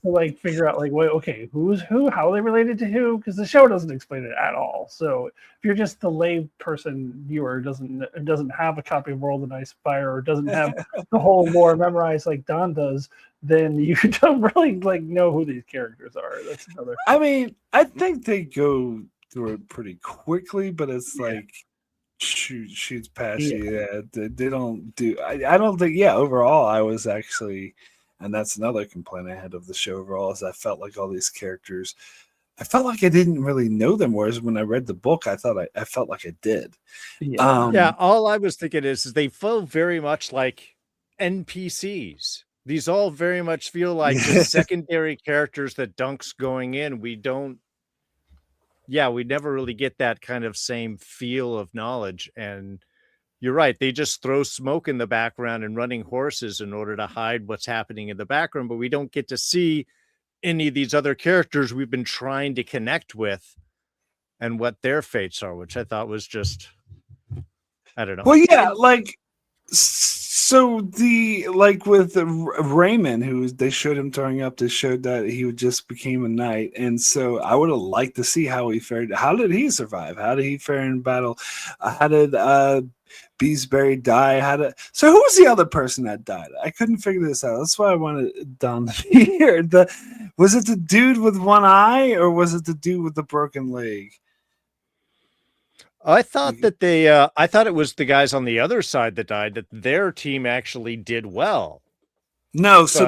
Like figure out like, wait, okay, who's who, how are they related to who, because the show doesn't explain it at all. So if you're just the lay person viewer doesn't have a copy of World of Ice and Fire or doesn't have the whole lore memorized like Don does, then you don't really like know who these characters are. That's another. I mean, I think they go through it pretty quickly, but it's like shoots past you. Yeah, they don't do. I don't think. Yeah, overall, I was actually. And that's another complaint I had of the show overall is I felt like all these characters, I felt like I didn't really know them. Whereas when I read the book, I felt like I did. Yeah. All I was thinking is they feel very much like NPCs. These all very much feel like the secondary characters that Dunk's going in. We never really get that kind of same feel of knowledge. And you're right. They just throw smoke in the background and running horses in order to hide what's happening in the background. But we don't get to see any of these other characters we've been trying to connect with and what their fates are, which I thought was just, I don't know. Well, yeah, like So with Raymond, who they showed him throwing up, they showed that he just became a knight, and so I would have liked to see how he fared. How did he survive? How did he fare in battle? How did Beesbury die? So who was the other person that died? I couldn't figure this out. That's why I wanted Don to be here. Was it the dude with one eye, or was it the dude with the broken leg? I thought that I thought it was the guys on the other side that died, that their team actually did well. No, so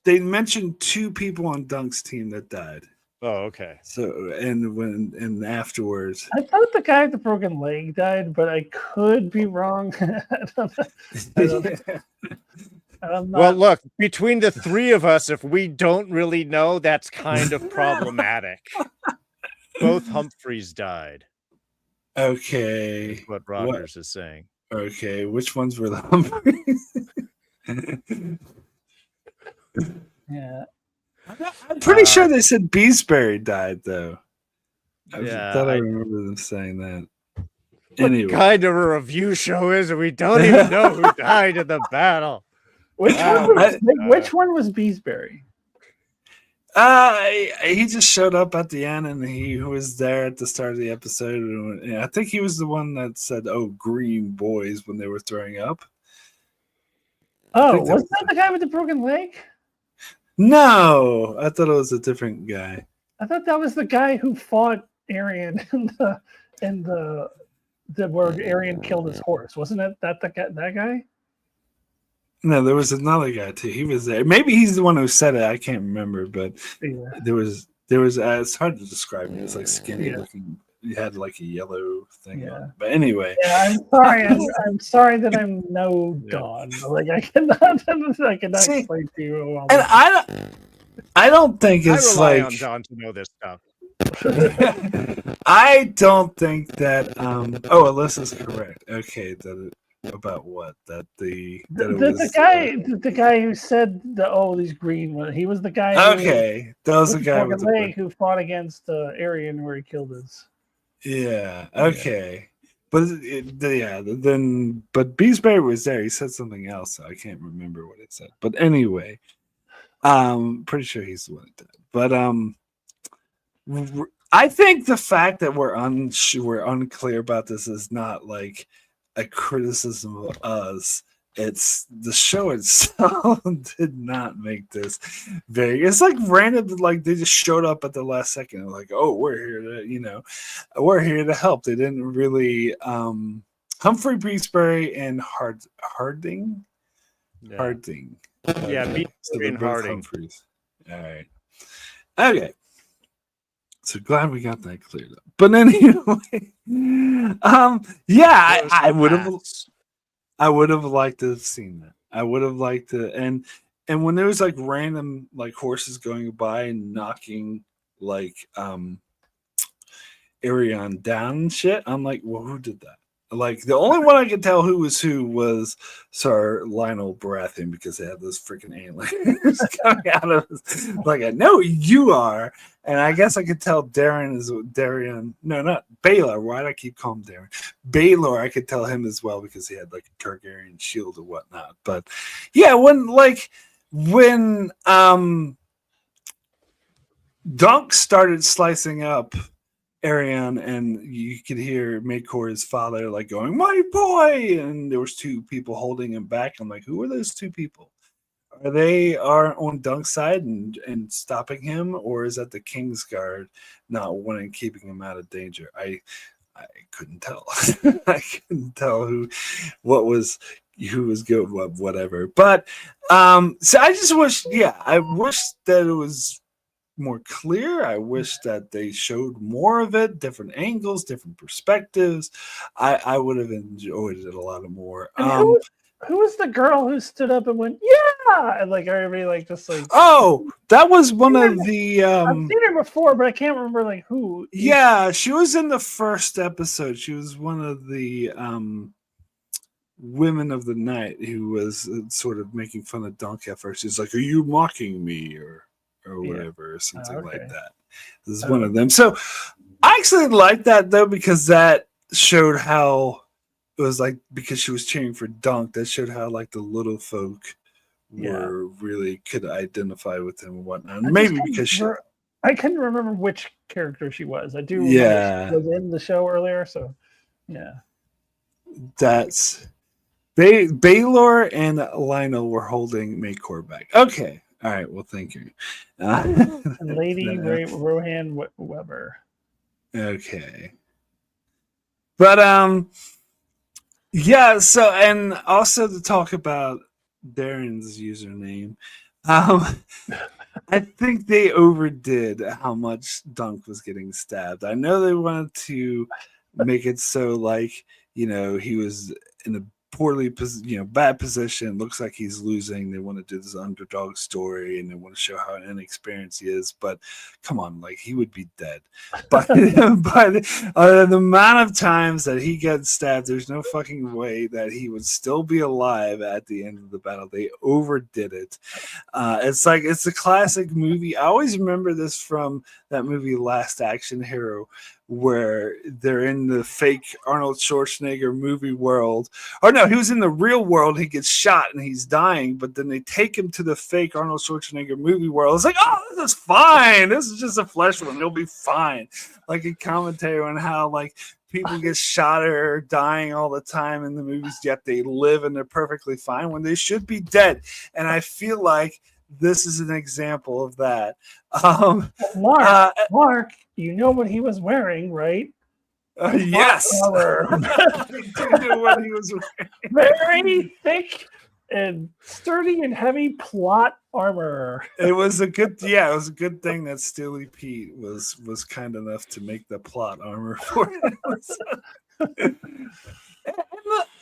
they mentioned 2 people on Dunk's team that died. Oh, okay. So and afterwards, I thought the guy with the broken leg died, but I could be wrong. Well, look, between the 3 of us, if we don't really know, that's kind of problematic. Both Humphreys died. Okay. That's what Rogers is saying. Okay, which ones were the Humphreys? Yeah. I'm pretty sure they said Beesbury died, though. I thought I remember them saying that. Anyway. What kind of a review show is it? We don't even know who died in the battle. Which one was Beesbury? He just showed up at the end, and he was there at the start of the episode. And I think he was the one that said, "Oh, green boys," when they were throwing up. Oh, was that the guy with the broken leg? No, I thought it was a different guy. I thought that was the guy who fought Arian in the where Arian killed his horse. Wasn't it that guy? No, there was another guy too. He was there. Maybe he's the one who said it. I can't remember, but there was. It's hard to describe. He was like skinny looking. He had like a yellow thing on. But anyway, I'm sorry. I'm sorry that I'm no Don. Like I cannot explain to you. And I don't think it's I rely on Don to know this stuff. I don't think that. Alyssa's correct. Okay, about what that the guy who said these green ones. He was the guy. Okay, that was the guy with the leg who fought against Arian where he killed his. Yeah. Okay. But but Beesbury was there. He said something else. So I can't remember what it said. But anyway, pretty sure he's the one that did. But I think the fact that we're unclear about this is not like a criticism of us. It's the show itself did not make this very. It's like random. Like they just showed up at the last second. Like, oh, we're here we're here to help. They didn't really. Humphrey Beesbury and Harding. Harding. Yeah, Beesbury and Harding. Humphreys. All right. Okay. So glad we got that cleared up. But anyway, I would have. I would have liked to have seen that. I would have liked to, and when there was like random like horses going by and knocking like Arion down and shit, I'm like, well, who did that? Like the only one I could tell who was Sir Lionel Baratheon because they had those freaking antlers coming out of his. Like I know you are, and I guess I could tell Darin. No, not Baylor. Why do I keep calling him Darin? Baylor, I could tell him as well because he had like a Targaryen shield or whatnot. But yeah, when Dunk started slicing up Arion, and you could hear Makor's father like going, "My boy!" And there was 2 people holding him back. I'm like, who are those 2 people? Are they on Dunk's side and stopping him, or is that the Kingsguard not wanting keeping him out of danger? I couldn't tell. I couldn't tell who was good, whatever. But so I just wish, I wish that it was more clear. I wish that they showed more of it, different angles, different perspectives. I would have enjoyed it a lot more. Who was the girl who stood up and went, yeah, and like everybody like just like, oh, that was one of the I've seen her before, but I can't remember like who. Yeah, she was in the first episode. She was one of the women of the night who was sort of making fun of Dunk at first. She's like, "Are you mocking me?" or whatever, or something like that. This is one of them. So I actually like that though, because that showed how it was like because she was cheering for Dunk, that showed how like the little folk were really could identify with him and whatnot. Maybe because I couldn't remember which character she was. I do remember yeah, she was in the show earlier, so yeah. That's Baylor and Lionel were holding Maycor back. Okay. All right. Well, thank you. And Lady Rohan Weber. Okay. But yeah, so and also to talk about Darin's username, I think they overdid how much Dunk was getting stabbed. I know they wanted to make it so like, he was in a bad position. Looks like he's losing. They want to do this underdog story and they want to show how inexperienced he is. But come on, like he would be dead. But the amount of times that he gets stabbed, there's no fucking way that he would still be alive at the end of the battle. They overdid it. It's a classic movie. I always remember this from that movie Last Action Hero, where they're in the fake Arnold Schwarzenegger movie world. Or no, he was in the real world. He gets shot and he's dying, but then they take him to the fake Arnold Schwarzenegger movie world. It's like, oh, this is fine. This is just a flesh wound. He'll be fine. Like a commentary on how like people get shot or dying all the time in the movies, yet they live and they're perfectly fine when they should be dead. And I feel like this is an example of that. Mark, you know what he was wearing, right? Yes. I do know what he was wearing. Very thick and sturdy and heavy plot armor. It was a good thing that Steely Pete was kind enough to make the plot armor for it. I'm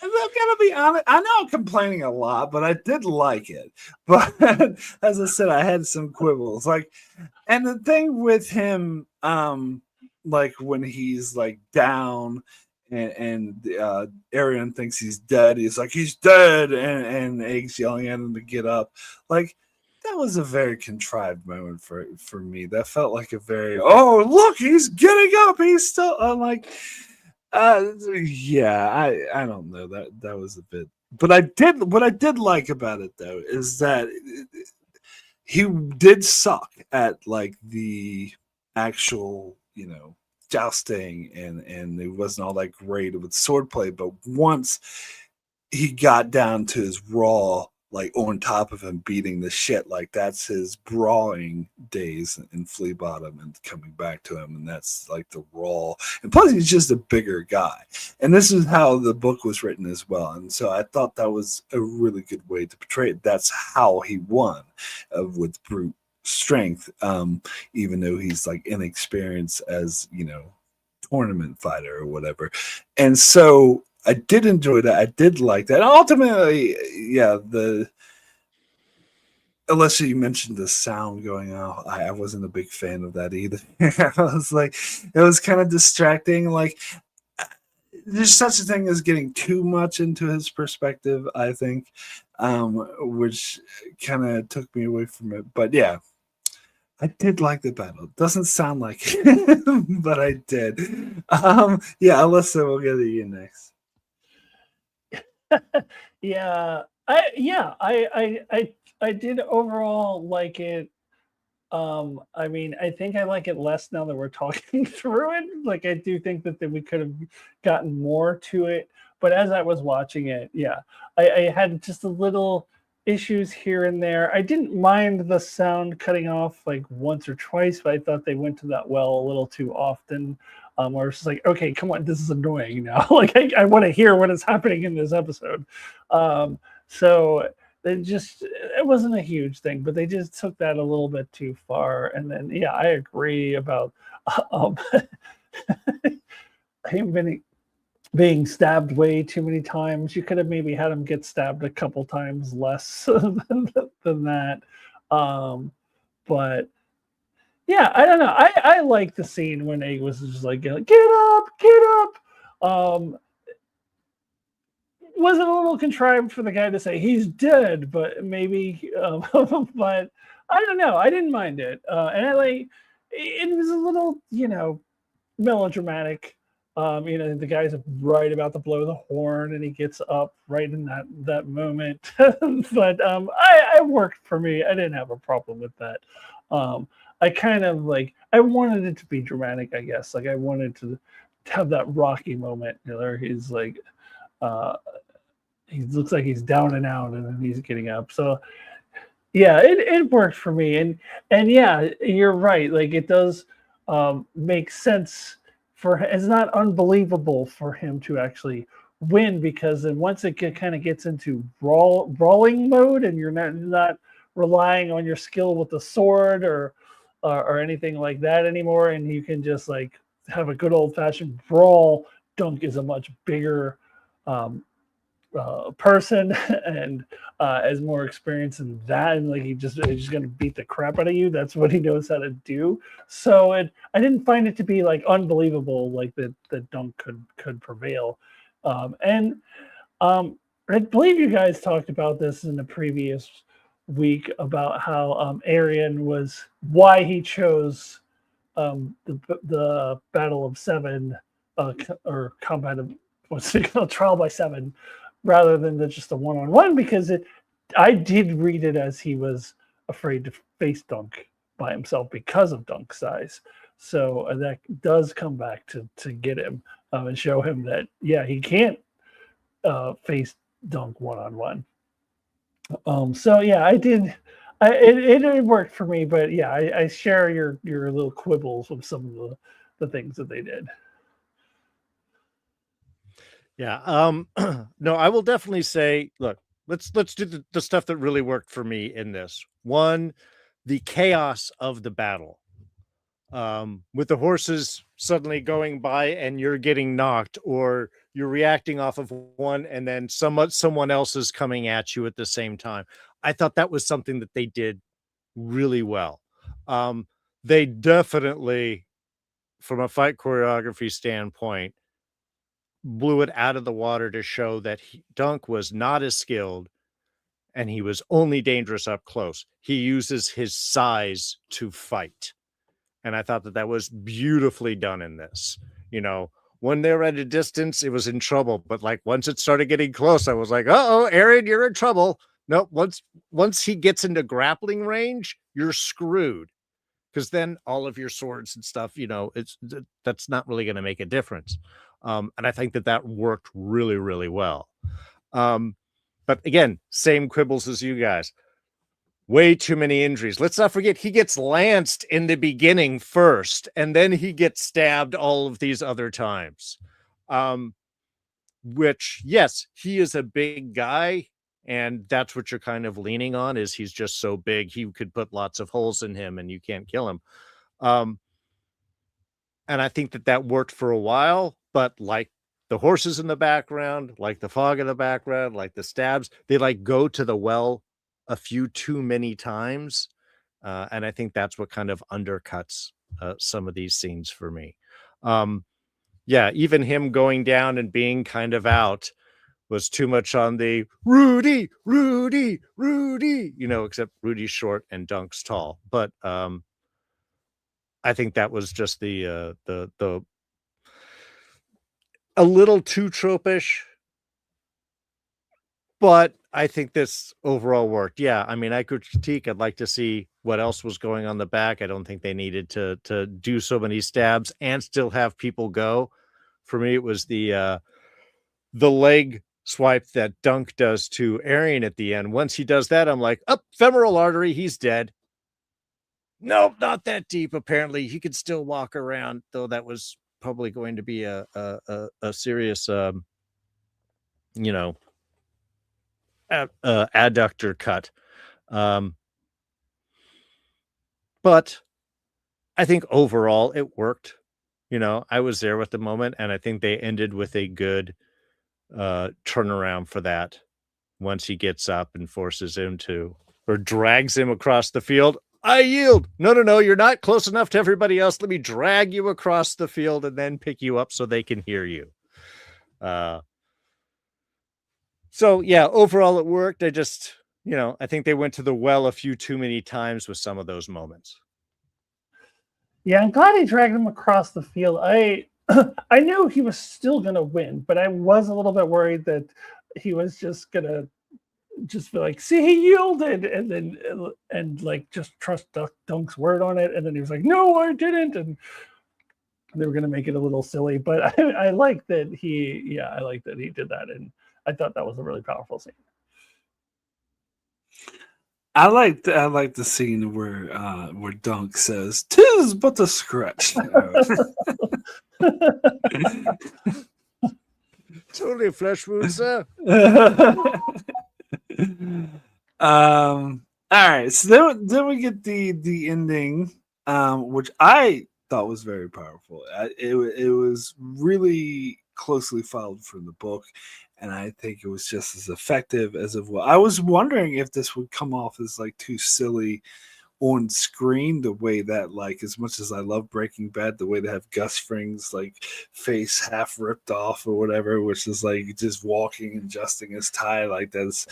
gonna be honest. I know I'm complaining a lot, but I did like it. But as I said, I had some quibbles. Like, and the thing with him, like when he's like down, and Arian thinks he's dead. He's like, he's dead, and Egg's yelling at him to get up. Like, that was a very contrived moment for me. That felt like a very, oh look, he's getting up. He's still like. Yeah, I don't know, that was a bit, but what I did like about it though is that he did suck at like the actual jousting and it wasn't all that great with swordplay, but once he got down to his raw, like on top of him beating the shit, like that's his brawling days in Flea Bottom and coming back to him, and that's like the raw, and plus he's just a bigger guy, and this is how the book was written as well, and so I thought that was a really good way to portray it. That's how he won, with brute strength, even though he's like inexperienced as tournament fighter or whatever, and so I did enjoy that. I did like that. Ultimately, yeah, Alyssa, you mentioned the sound going out. I wasn't a big fan of that either. I was like, it was kind of distracting. Like, there's such a thing as getting too much into his perspective, I think, which kind of took me away from it. But yeah, I did like the battle. It doesn't sound like it, but I did. Yeah, Alyssa, we'll get to you next. I did overall like it. I mean, I think I like it less now that we're talking through it. Like, I do think that we could have gotten more to it, but as I was watching it, I had just a little issues here and there. I didn't mind the sound cutting off like once or twice, but I thought they went to that well a little too often. Where it's just like, okay, come on, this is annoying now. Like, I want to hear what is happening in this episode. So it wasn't a huge thing, but they just took that a little bit too far. And then, yeah, I agree about him being stabbed way too many times. You could have maybe had him get stabbed a couple times less than that. But yeah, I don't know. I like the scene when Egg was just like, get up. Wasn't a little contrived for the guy to say he's dead, but maybe, but I don't know. I didn't mind it. And it was a little, melodramatic. The guy's right about to blow the horn, and he gets up right in that moment. But I worked for me. I didn't have a problem with that. I kind of I wanted it to be dramatic, I guess. Like I wanted to have that Rocky moment where he's uh, he looks like he's down and out, and then he's getting up. So yeah, it worked for me, and yeah, you're right. Like it does make sense it's not unbelievable for him to actually win, because then once it kind of gets into brawling mode, and you're not relying on your skill with the sword or anything like that anymore, and you can just have a good old fashioned brawl. Dunk is a much bigger um, person and has more experience in that, and he's just gonna beat the crap out of you. That's what he knows how to do. So I didn't find it to be unbelievable that Dunk could prevail. And I believe you guys talked about this in the previous week about how Arian was why he chose the Battle of Seven or Combat of what's it called, Trial by Seven, rather than just a one-on-one, because I did read it as he was afraid to face Dunk by himself because of Dunk's size. So that does come back to get him and show him that he can't face Dunk one-on-one. So yeah, I did. It worked for me, but yeah, I share your little quibbles with some of the things that they did. Yeah. No, I will definitely say, look, let's do the stuff that really worked for me in this. One, the chaos of the battle. With the horses suddenly going by and you're getting knocked, or you're reacting off of one and then someone else is coming at you at the same time. I thought that was something that they did really well. They definitely, from a fight choreography standpoint, blew it out of the water to show that Dunk was not as skilled and he was only dangerous up close. He uses his size to fight. And I thought that was beautifully done in this. When they were at a distance, it was in trouble. But once it started getting close, I was like, uh-oh, Aaron, you're in trouble. No, once he gets into grappling range, you're screwed. Because then all of your swords and stuff, that's not really going to make a difference. And I think that worked really, really well. But again, same quibbles as you guys. Way too many injuries. Let's not forget, he gets lanced in the beginning first, and then he gets stabbed all of these other times. Which, yes, he is a big guy, and that's what you're kind of leaning on, is he's just so big. He could put lots of holes in him, and you can't kill him. And I think that worked for a while, but the horses in the background, like the fog in the background, like the stabs, they go to the well a few too many times. And I think that's what kind of undercuts some of these scenes for me. Yeah, even him going down and being kind of out was too much on the Rudy, except Rudy's short and Dunk's tall. But I think that was just the a little too tropish, but I think this overall worked. Yeah, I mean, I could critique. I'd like to see what else was going on the back. I don't think they needed to do so many stabs and still have people go. For me, it was the leg swipe that Dunk does to Arian at the end. Once he does that, I'm like, femoral artery, he's dead. Nope, not that deep. Apparently, he could still walk around, though that was probably going to be a serious, adductor cut. But I think overall it worked. I was there with the moment, and I think they ended with a good turnaround for that. Once he gets up and forces him or drags him across the field. I yield. No, you're not close enough to everybody else. Let me drag you across the field and then pick you up so they can hear you. So yeah, overall it worked. I just, I think they went to the well a few too many times with some of those moments. Yeah, I'm glad he dragged him across the field. I I knew he was still gonna win, but I was a little bit worried that he was just gonna just be like, "See, he yielded," and then and like just trust Dunk's word on it, and then he was like, "No, I didn't," and they were gonna make it a little silly. But I like that I like that he did that, and I thought that was a really powerful scene. I like the scene where Dunk says, "'Tis but a scratch." Totally a flesh wound, sir. All right, so then we get the ending, which I thought was very powerful. It was really closely followed from the book, and I think it was just as effective as of well. I was wondering if this would come off as like too silly on screen, the way that, like, as much as I love Breaking Bad, the way they have Gus Fring's like face half ripped off or whatever, which is like just walking and adjusting his tie, like that's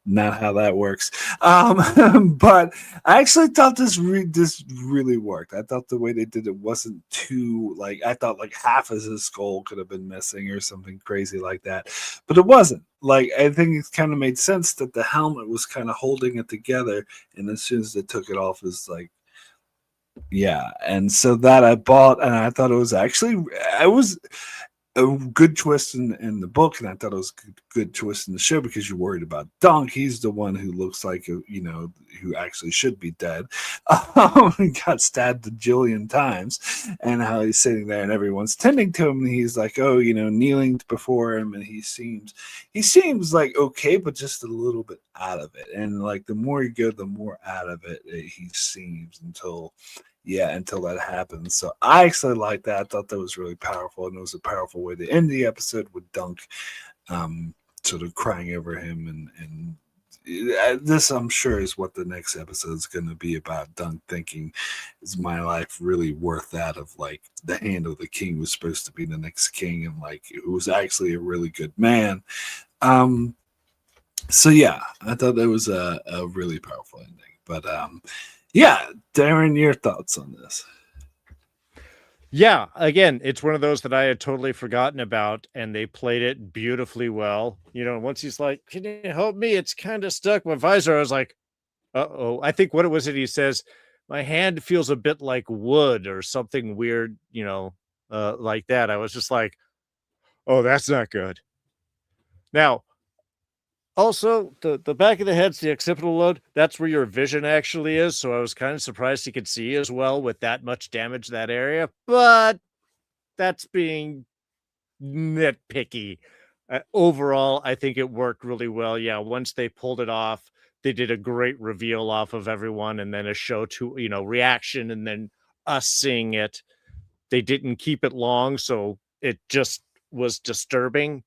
not how that works. But I actually thought this really worked. I thought the way they did it wasn't too, like, I thought like half of his skull could have been missing or something crazy like that, but it wasn't. Like, I think it kind of made sense that the helmet was kind of holding it together, and as soon as they took it off, it's like, and so that I bought, and I thought it was actually, I was a good twist in the book, and I thought it was a good twist in the show, because you're worried about Dunk. He's the one who looks like who actually should be dead. He got stabbed a jillion times, and how he's sitting there and everyone's tending to him, and he's like, kneeling before him, and he seems like okay, but just a little bit out of it. And like the more you go, the more out of it he seems, until that happens. So I actually liked that. I thought that was really powerful, and it was a powerful way to end the episode with Dunk sort of crying over him, and this, I'm sure, is what the next episode is going to be about. Dunk thinking, is my life really worth that? Of like, the hand of the king was supposed to be the next king, and like, it was actually a really good man. So yeah, I thought that was a really powerful ending. But Darin, your thoughts on this? Yeah, again, it's one of those that I had totally forgotten about, and they played it beautifully well. Once he's like, "Can you help me? It's kind of stuck my visor." I was like, "Uh-oh." I think what it was that he says, "My hand feels a bit like wood," or something weird, like that. I was just like, "Oh, that's not good." Now, also, the back of the head's the occipital lobe. That's where your vision actually is. So I was kind of surprised he could see as well with that much damage to that area. But that's being nitpicky. Overall, I think it worked really well. Yeah, once they pulled it off, they did a great reveal off of everyone, and then a show to reaction, and then us seeing it. They didn't keep it long, so it just was disturbing.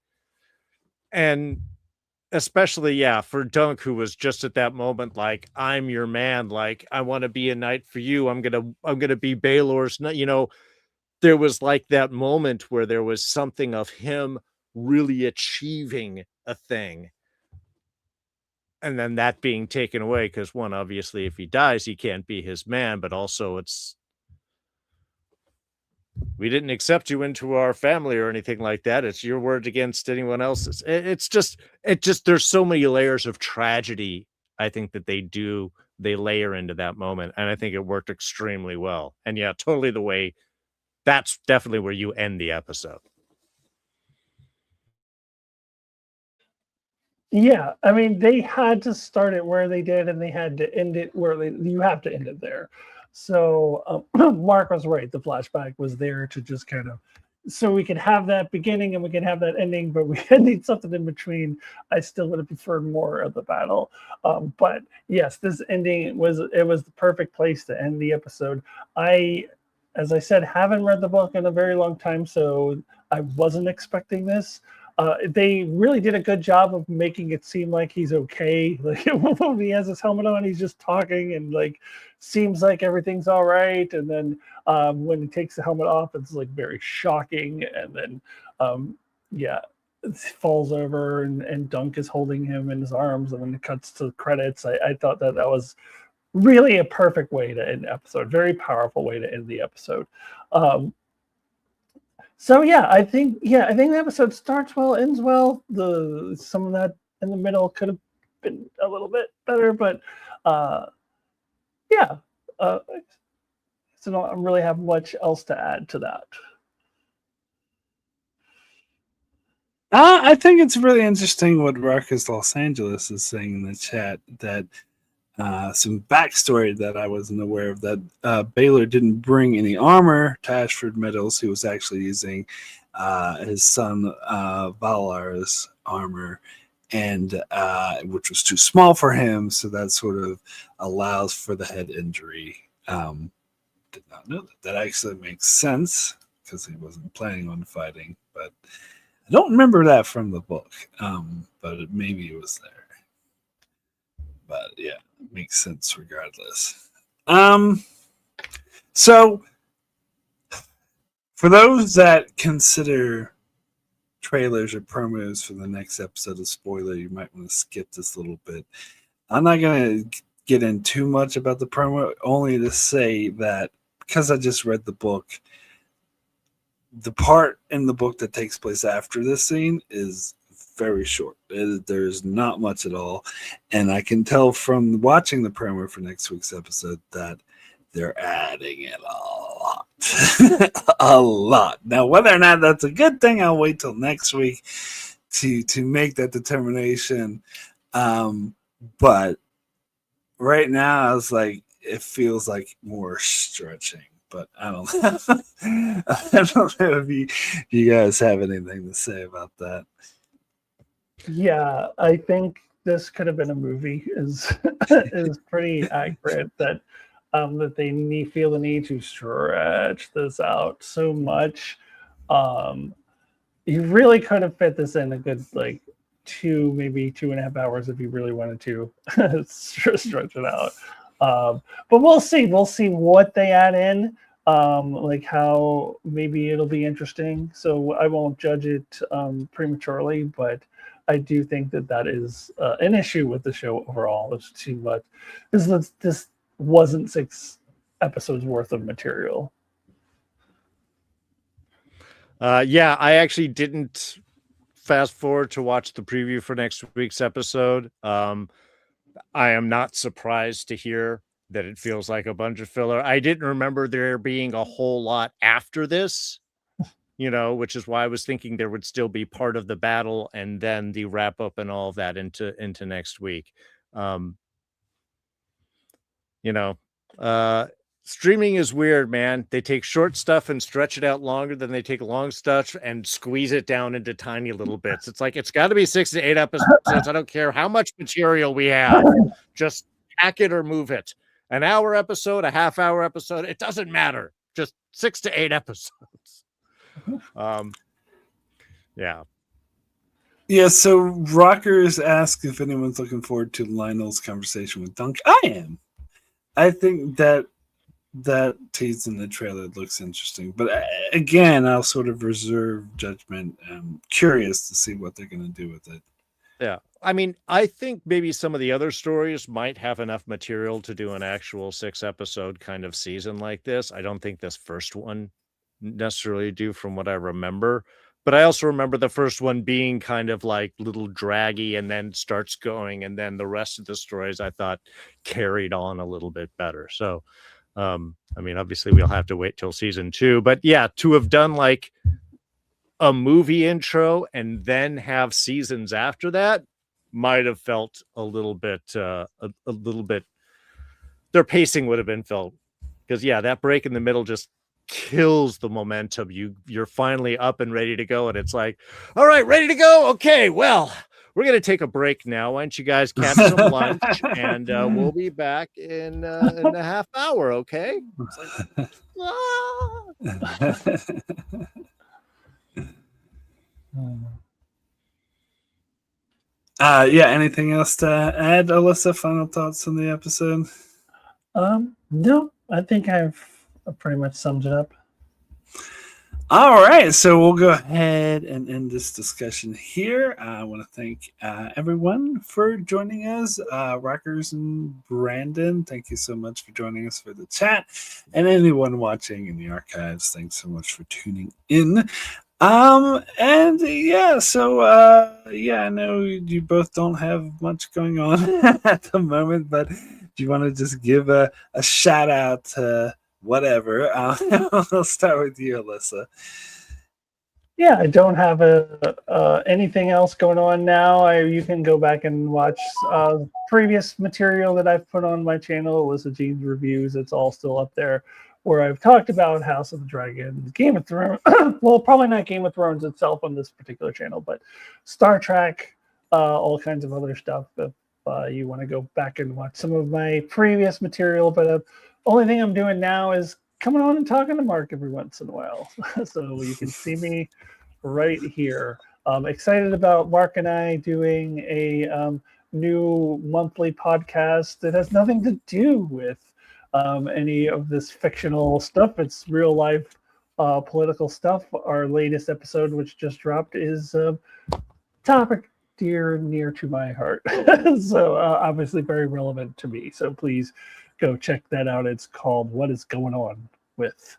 And especially, for Dunk, who was just at that moment like, "I'm your man, like, I want to be a knight for you. I'm gonna be Baelor's knight." There was like that moment where there was something of him really achieving a thing, and then that being taken away, because one, obviously, if he dies, he can't be his man, but also it's, we didn't accept you into our family or anything like that. It's your word against anyone else's. It's just, there's so many layers of tragedy, I think, that they layer into that moment. And I think it worked extremely well. And yeah, totally that's definitely where you end the episode. Yeah, I mean, they had to start it where they did, and they had to end it where you have to end it there. So Mark was right. The flashback was there to just kind of, so we could have that beginning and we could have that ending, but we need something in between. I still would have preferred more of the battle. But yes, this ending was the perfect place to end the episode. As I said, haven't read the book in a very long time, so I wasn't expecting this. They really did a good job of making it seem like he's okay. Like, when he has his helmet on, he's just talking and like seems like everything's all right. And then when he takes the helmet off, it's like very shocking. And then it falls over, and Dunk is holding him in his arms, and then it cuts to the credits. I thought that was really a perfect way to end the episode. Very powerful way to end the episode. So yeah, I think the episode starts well, ends well. Some of that in the middle could have been a little bit better, but yeah. Uh, so I don't really have much else to add to that. I think it's really interesting what Ruckus Los Angeles is saying in the chat, that some backstory that I wasn't aware of, that Baylor didn't bring any armor to Ashford Meadows. He was actually using his son Valar's armor, and which was too small for him, so that sort of allows for the head injury. Did not know that. That actually makes sense because he wasn't planning on fighting, but I don't remember that from the book, but maybe it was there. But yeah, it makes sense regardless. So for those that consider trailers or promos for the next episode of Spoiler, you might want to skip this little bit. I'm not going to get in too much about the promo, only to say that because I just read the book, the part in the book that takes place after this scene is very short. There's not much at all. And I can tell from watching the promo for next week's episode that they're adding it a lot. A lot. Now, whether or not that's a good thing, I'll wait till next week to make that determination. But right now, I was like, it feels like more stretching. But I don't know. I don't know if you guys have anything to say about that. Yeah, I think this could have been a movie. Is pretty accurate that that they feel the need to stretch this out so much. You really could have fit this in a good like 2.5 hours if you really wanted to stretch it out. But we'll see. We'll see what they add in. Like how maybe it'll be interesting. So I won't judge it prematurely, but I do think that is an issue with the show overall. It's too much. This wasn't 6 episodes worth of material. Yeah, I actually didn't fast forward to watch the preview for next week's episode. I am not surprised to hear that it feels like a bunch of filler. I didn't remember there being a whole lot after this, which is why I was thinking there would still be part of the battle and then the wrap up and all of that into next week. Streaming is weird, man. They take short stuff and stretch it out longer than they take long stuff and squeeze it down into tiny little bits. It's like, it's got to be 6 to 8 episodes. I don't care how much material we have. Just hack it or move it. An hour episode, a half-hour episode, it doesn't matter. Just 6 to 8 episodes. Yeah, so Rockers asked if anyone's looking forward to Lionel's conversation with Dunk. I am. I think that tease in the trailer looks interesting. But again, I'll sort of reserve judgment. I'm curious to see what they're going to do with it. Yeah. I mean, I think maybe some of the other stories might have enough material to do an actual 6-episode kind of season like this. I don't think this first one necessarily do from what I remember. But I also remember the first one being kind of like little draggy and then starts going. And then the rest of the stories I thought carried on a little bit better. So, I mean, obviously we'll have to wait till season 2. But yeah, to have done like a movie intro and then have seasons after that might have felt a little bit, their pacing would have been felt. Because yeah, that break in the middle just kills the momentum. You're finally up and ready to go, and it's like, all right, ready to go. Okay, well, we're gonna take a break now. Why don't you guys catch some lunch, and we'll be back in a half hour. Okay. It's like, yeah. Anything else to add, Alyssa? Final thoughts on the episode? No, I think I've pretty much summed it up. All right, so we'll go ahead and end this discussion here. I want to thank everyone for joining us. Rockers and Brandon, thank you so much for joining us for the chat. And anyone watching in the archives, thanks so much for tuning in. And yeah, so I know you both don't have much going on at the moment, but do you want to just give a shout out to whatever? I'll start with you, Alyssa. Yeah, I don't have anything else going on now. You can go back and watch previous material that I've put on my channel, Alyssa Jean's Reviews. It's all still up there, where I've talked about House of the Dragon, Game of Thrones. Well, probably not Game of Thrones itself on this particular channel, but Star Trek, all kinds of other stuff. If you want to go back and watch some of my previous material, but the only thing I'm doing now is coming on and talking to Mark every once in a while, so you can see me right here. Excited about Mark and I doing a new monthly podcast that has nothing to do with any of this fictional stuff. It's real life political stuff. Our latest episode, which just dropped, is a topic dear and near to my heart. So obviously very relevant to me. So please go check that out. It's called What Is Going On With.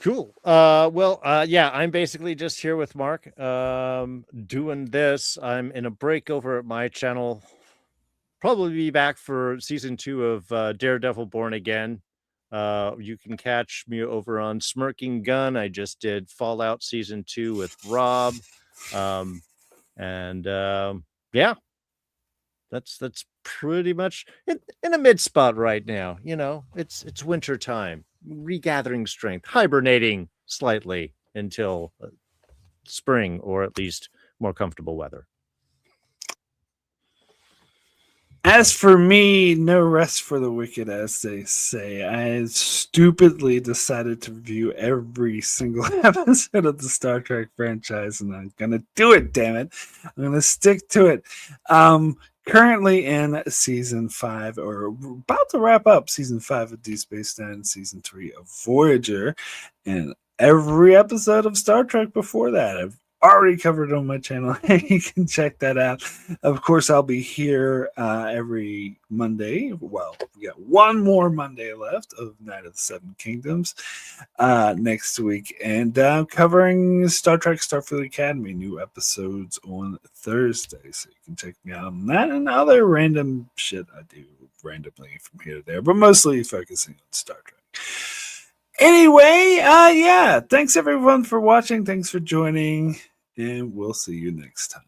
Cool. Yeah, I'm basically just here with Mark doing this. I'm in a break over at my channel. Probably be back for season 2 of Daredevil Born Again. You can catch me over on Smirking Gun. I just did Fallout season 2 with Rob. Yeah, that's pretty much in a mid spot right now. You know, it's winter time, regathering strength, hibernating slightly until spring, or at least more comfortable weather. As for me, no rest for the wicked, as they say. I stupidly decided to review every single episode of the Star Trek franchise, and I'm gonna do it, damn it. I'm gonna stick to it. Currently in season 5, or about to wrap up season 5 of Deep Space Nine, season 3 of Voyager, and every episode of Star Trek before that. I've already covered on my channel. You can check that out. Of course, I'll be here every Monday. Well, we got one more Monday left of Night of the Seven Kingdoms next week, and covering Star Trek Starfleet Academy, new episodes on Thursday. So you can check me out on that and other random shit I do randomly from here to there, but mostly focusing on Star Trek. Anyway, yeah, thanks everyone for watching. Thanks for joining, and we'll see you next time.